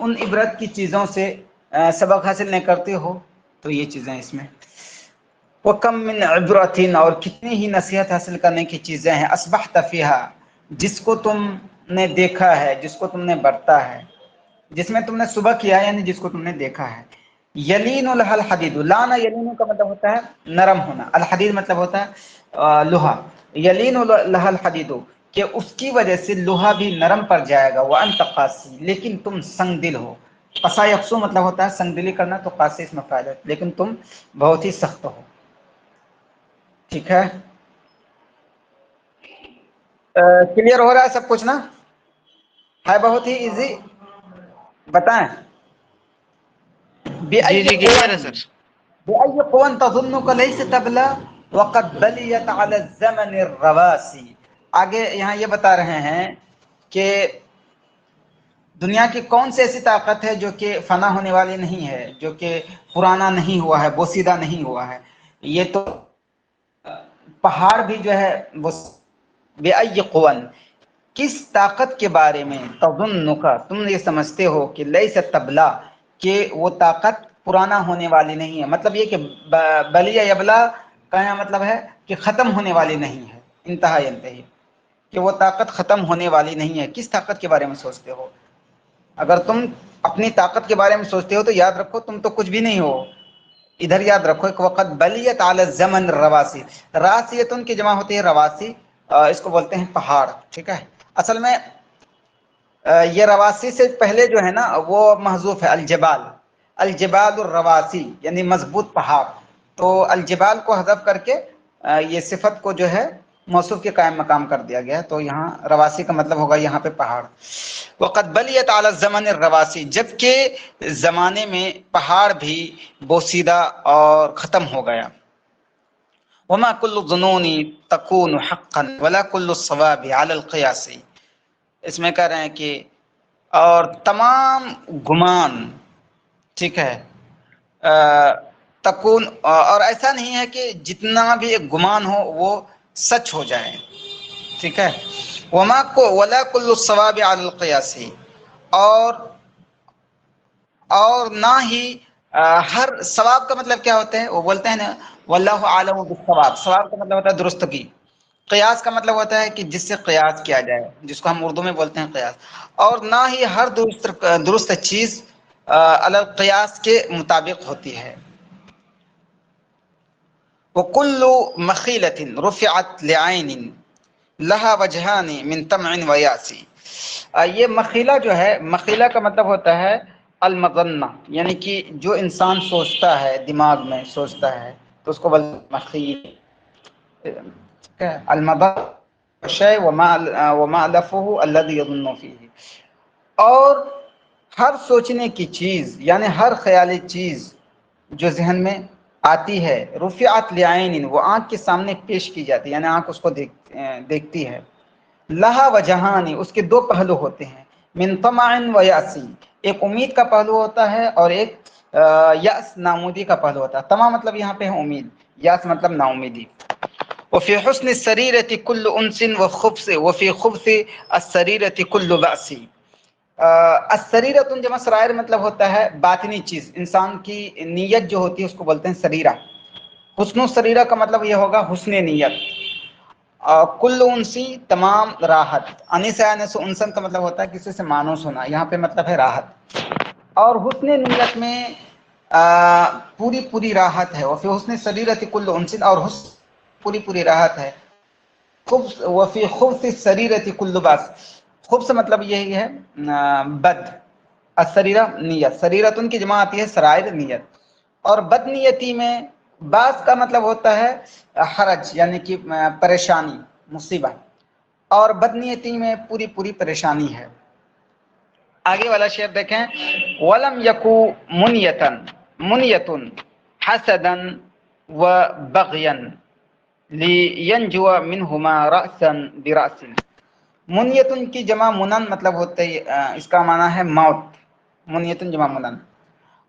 ان عبرت کی چیزوں سے سبق حاصل نہیں کرتے ہو. تو یہ چیزیں اس میں وَكَم مِّنْ عِبْرَةٍ اور کتنی ہی نصیحت حاصل کرنے کی چیزیں ہیں اصبحت فیہا جس کو تم نے دیکھا ہے، جس کو تم نے برتا ہے، جس میں تم نے صبح کیا ہے، یعنی جس کو تم نے دیکھا ہے. یلین لہا الحدید، لانا یلین کا مطلب ہوتا ہے نرم ہونا، الحدید مطلب ہوتا ہے لوہا. یلین لہا الحدید کہ اس کی وجہ سے لوہا بھی نرم پڑ جائے گا. وانت قاسی لیکن تم سنگ دل ہو. قسا یقسو مطلب ہوتا ہے سنگ دلی کرنا، تو قاسی اس میں فائدہ ہے، لیکن تم بہت ہی سخت ہو. ٹھیک ہے، کلیئر ہو رہا ہے سب کچھ نا؟ ہے بہت ہی ایزی. بتائیں
جی جی کلیئر ہے سر.
بأي قوة تظنك ليس تبلى وقد بليت على الزمن الرواسي. آگے یہاں یہ بتا رہے ہیں کہ دنیا کی کون سی ایسی طاقت ہے جو کہ فنا ہونے والی نہیں ہے، جو کہ پرانا نہیں ہوا ہے، بوسیدہ نہیں ہوا ہے. یہ تو پہاڑ بھی جو ہے وہ بأي قوة کس طاقت کے بارے میں تظنک تم یہ سمجھتے ہو کہ لیس تبلا کہ وہ طاقت پرانا ہونے والی نہیں ہے. مطلب یہ کہ بلیہ یبلا کا یہاں مطلب ہے کہ ختم ہونے والی نہیں ہے، انتہا ینتہی، کہ وہ طاقت ختم ہونے والی نہیں ہے. کس طاقت کے بارے میں سوچتے ہو؟ اگر تم اپنی طاقت کے بارے میں سوچتے ہو تو یاد رکھو تم تو کچھ بھی نہیں ہو. ادھر یاد رکھو ایک وقت بلیت علی الزمن الرواسی، راسیتن کی جمع ہوتی ہے رواسی، اس کو بولتے ہیں پہاڑ. ٹھیک ہے، اصل میں یہ رواسی سے پہلے جو ہے نا وہ محذوف ہے الجبال، الجبال الرواسی یعنی مضبوط پہاڑ. تو الجبال کو حذف کر کے یہ صفت کو جو ہے موصوف کے قائم مقام کر دیا گیا. تو یہاں رواسی کا مطلب ہوگا یہاں پہ پہاڑ. وقت بلیت علی الزمن الرواسی جبکہ زمانے میں پہاڑ بھی بوسیدہ اور ختم ہو گیا. وما كل الظنون تكون حقا ولا كل الصواب على القياس. اس میں کہہ رہے ہیں کہ اور تمام گمان، ٹھیک ہے، تکون، اور ایسا نہیں ہے کہ جتنا بھی ایک گمان ہو وہ سچ ہو جائے. ٹھیک ہے، وما کو ولا كل الصواب على القياس اور نہ ہی ہر ثواب کا مطلب کیا ہوتا ہے؟ وہ بولتے ہیں نا واللہ عالم بالصواب، ثواب کا مطلب ہوتا ہے درستگی. قیاس کا مطلب ہوتا ہے کہ جس سے قیاس کیا جائے، جس کو ہم اردو میں بولتے ہیں قیاس. اور نہ ہی ہر درست چیز علی القیاس کے مطابق ہوتی ہے. وَكُلُّ مَخِيلَةٍ رُفِعَتْ لِعَيْنٍ لَهَا وَجْهَانِ مِنْ طَمْعٍ وَيَاسِ. یہ مخیلہ جو ہے، مخیلہ کا مطلب ہوتا ہے المظنہ، یعنی کہ جو انسان سوچتا ہے، دماغ میں سوچتا ہے تو اس کو بولتے ہیں مخیل. المظنہ شیء وما لفظه الذي يظن فيه. اور ہر سوچنے کی چیز یعنی ہر خیالی چیز جو ذہن میں آتی ہے، رفعت لعین وہ آنکھ کے سامنے پیش کی جاتی ہے، یعنی آنکھ اس کو دیکھتی ہے. لہا وجہانی اس کے دو پہلو ہوتے ہیں، من طمع و یاسی، ایک امید کا پہلو ہوتا ہے اور ایک یأس ناامیدی کا پہلو ہوتا ہے. طمع مطلب یہاں پہ ہے امید، یأس مطلب ناامیدی. وفي حسن السريرة كل أنس وخبث وفي خبث السريرة كل بأس. السریرۃ جمع سرائر مطلب ہوتا ہے باطنی چیز، انسان کی نیت جو ہوتی ہے اس کو بولتے ہیں سریرہ. حسن السریرہ کا مطلب یہ ہوگا حسن نیت. کل انسی تمام راحت، انیس انسن کا مطلب ہوتا ہے کسی سے مانوس ہونا، یہاں پہ مطلب ہے راحت. اور حسن نیت میں پوری پوری راحت ہے. وفی حسن سریرت کل انسن، اور پوری پوری راحت ہے. وفی خبث السریرت کل باس، خبث مطلب یہی ہے بد، السریرہ نیت، سریرتن کی جمع آتی ہے سرائر نیت. اور بد نیتی میں باس کا مطلب ہوتا ہے حرج یعنی کہ پریشانی، مصیبت. اور بد نیتی میں پوری پوری پریشانی ہے. آگے والا شعر دیکھیں، ولم یکو منیتن حسدا و بغیا لینجو منہما رأسا برأس. منیتن کی جمع منن مطلب ہوتا ہے، اس کا معنی ہے موت. منیتن جمع منن.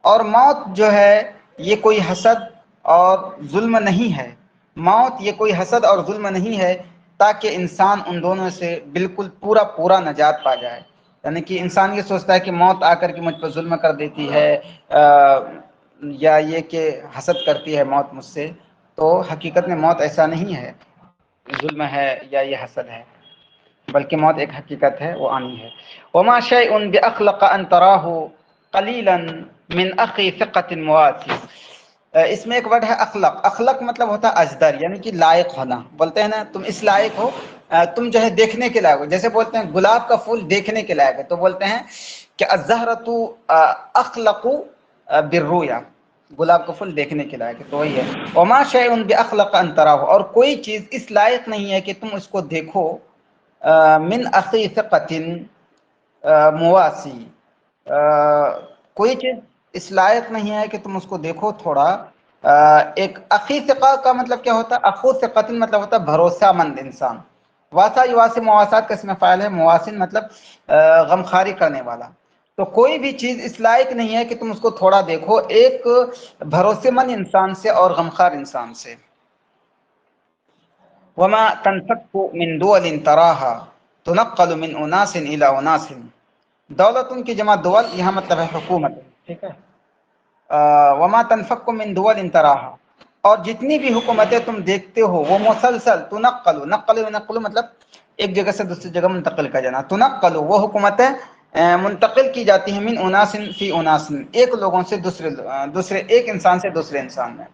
اور موت جو ہے یہ کوئی حسد اور ظلم نہیں ہے. موت یہ کوئی حسد اور ظلم نہیں ہے تاکہ انسان ان دونوں سے بالکل پورا نجات پا جائے. یعنی کہ انسان یہ سوچتا ہے کہ موت آ کر کے مجھ پر ظلم کر دیتی ہے یا یہ کہ حسد کرتی ہے موت مجھ سے، تو حقیقت میں موت ایسا نہیں ہے، ظلم ہے یا یہ حسد ہے، بلکہ موت ایک حقیقت ہے، وہ آنی ہے۔ وما شيء بأخلق أن تراه قليلا من أخي ثقة مواسي، اس میں ایک ورڈ ہے اخلق۔ اخلق مطلب ہوتا ہے اجدر، یعنی کہ لائق ہونا، بولتے ہیں نا تم اس لائق ہو، تم جو ہے دیکھنے کے لائق ہو، جیسے بولتے ہیں گلاب کا پھول دیکھنے کے لائق ہے، تو بولتے ہیں کہ الزہرۃ اخلق بالرؤیا، گلاب کا پھول دیکھنے کے لائق ہے، تو وہی ہے وما شیء باخلق ان تراه، اور کوئی چیز اس لائق نہیں ہے کہ تم اس کو دیکھو من اخی ثقۃ مواسی، کوئی چیز اس لائق نہیں ہے کہ تم اس کو دیکھو تھوڑا۔ ایک اخی ثقہ کا مطلب کیا ہوتا ہے؟ اخو ثقۃ مطلب ہوتا ہے بھروسہ مند انسان، واسا یواسی مواسات کا اسم فاعل ہے، مواسن مطلب غمخواری کرنے والا، تو کوئی بھی چیز اس لائق نہیں ہے کہ تم اس کو تھوڑا دیکھو ایک بھروسے مند انسان سے اور غمخوار انسان سے۔ وما تنفك من دول تراها تنقل من اناس الى اناس، دولت کی جمع دول یہاں مطلب ہے حکومت، ٹھیک ہے۔ وما تنفك من دول تراها، اور جتنی بھی حکومتیں تم دیکھتے ہو وہ مسلسل نقل مطلب ایک جگہ سے دوسری جگہ منتقل کر جانا، تنقل وہ حکومتیں منتقل کی جاتی ہیں من اناس فی اناس، ایک لوگوں سے دوسرے ایک انسان سے دوسرے انسان میں۔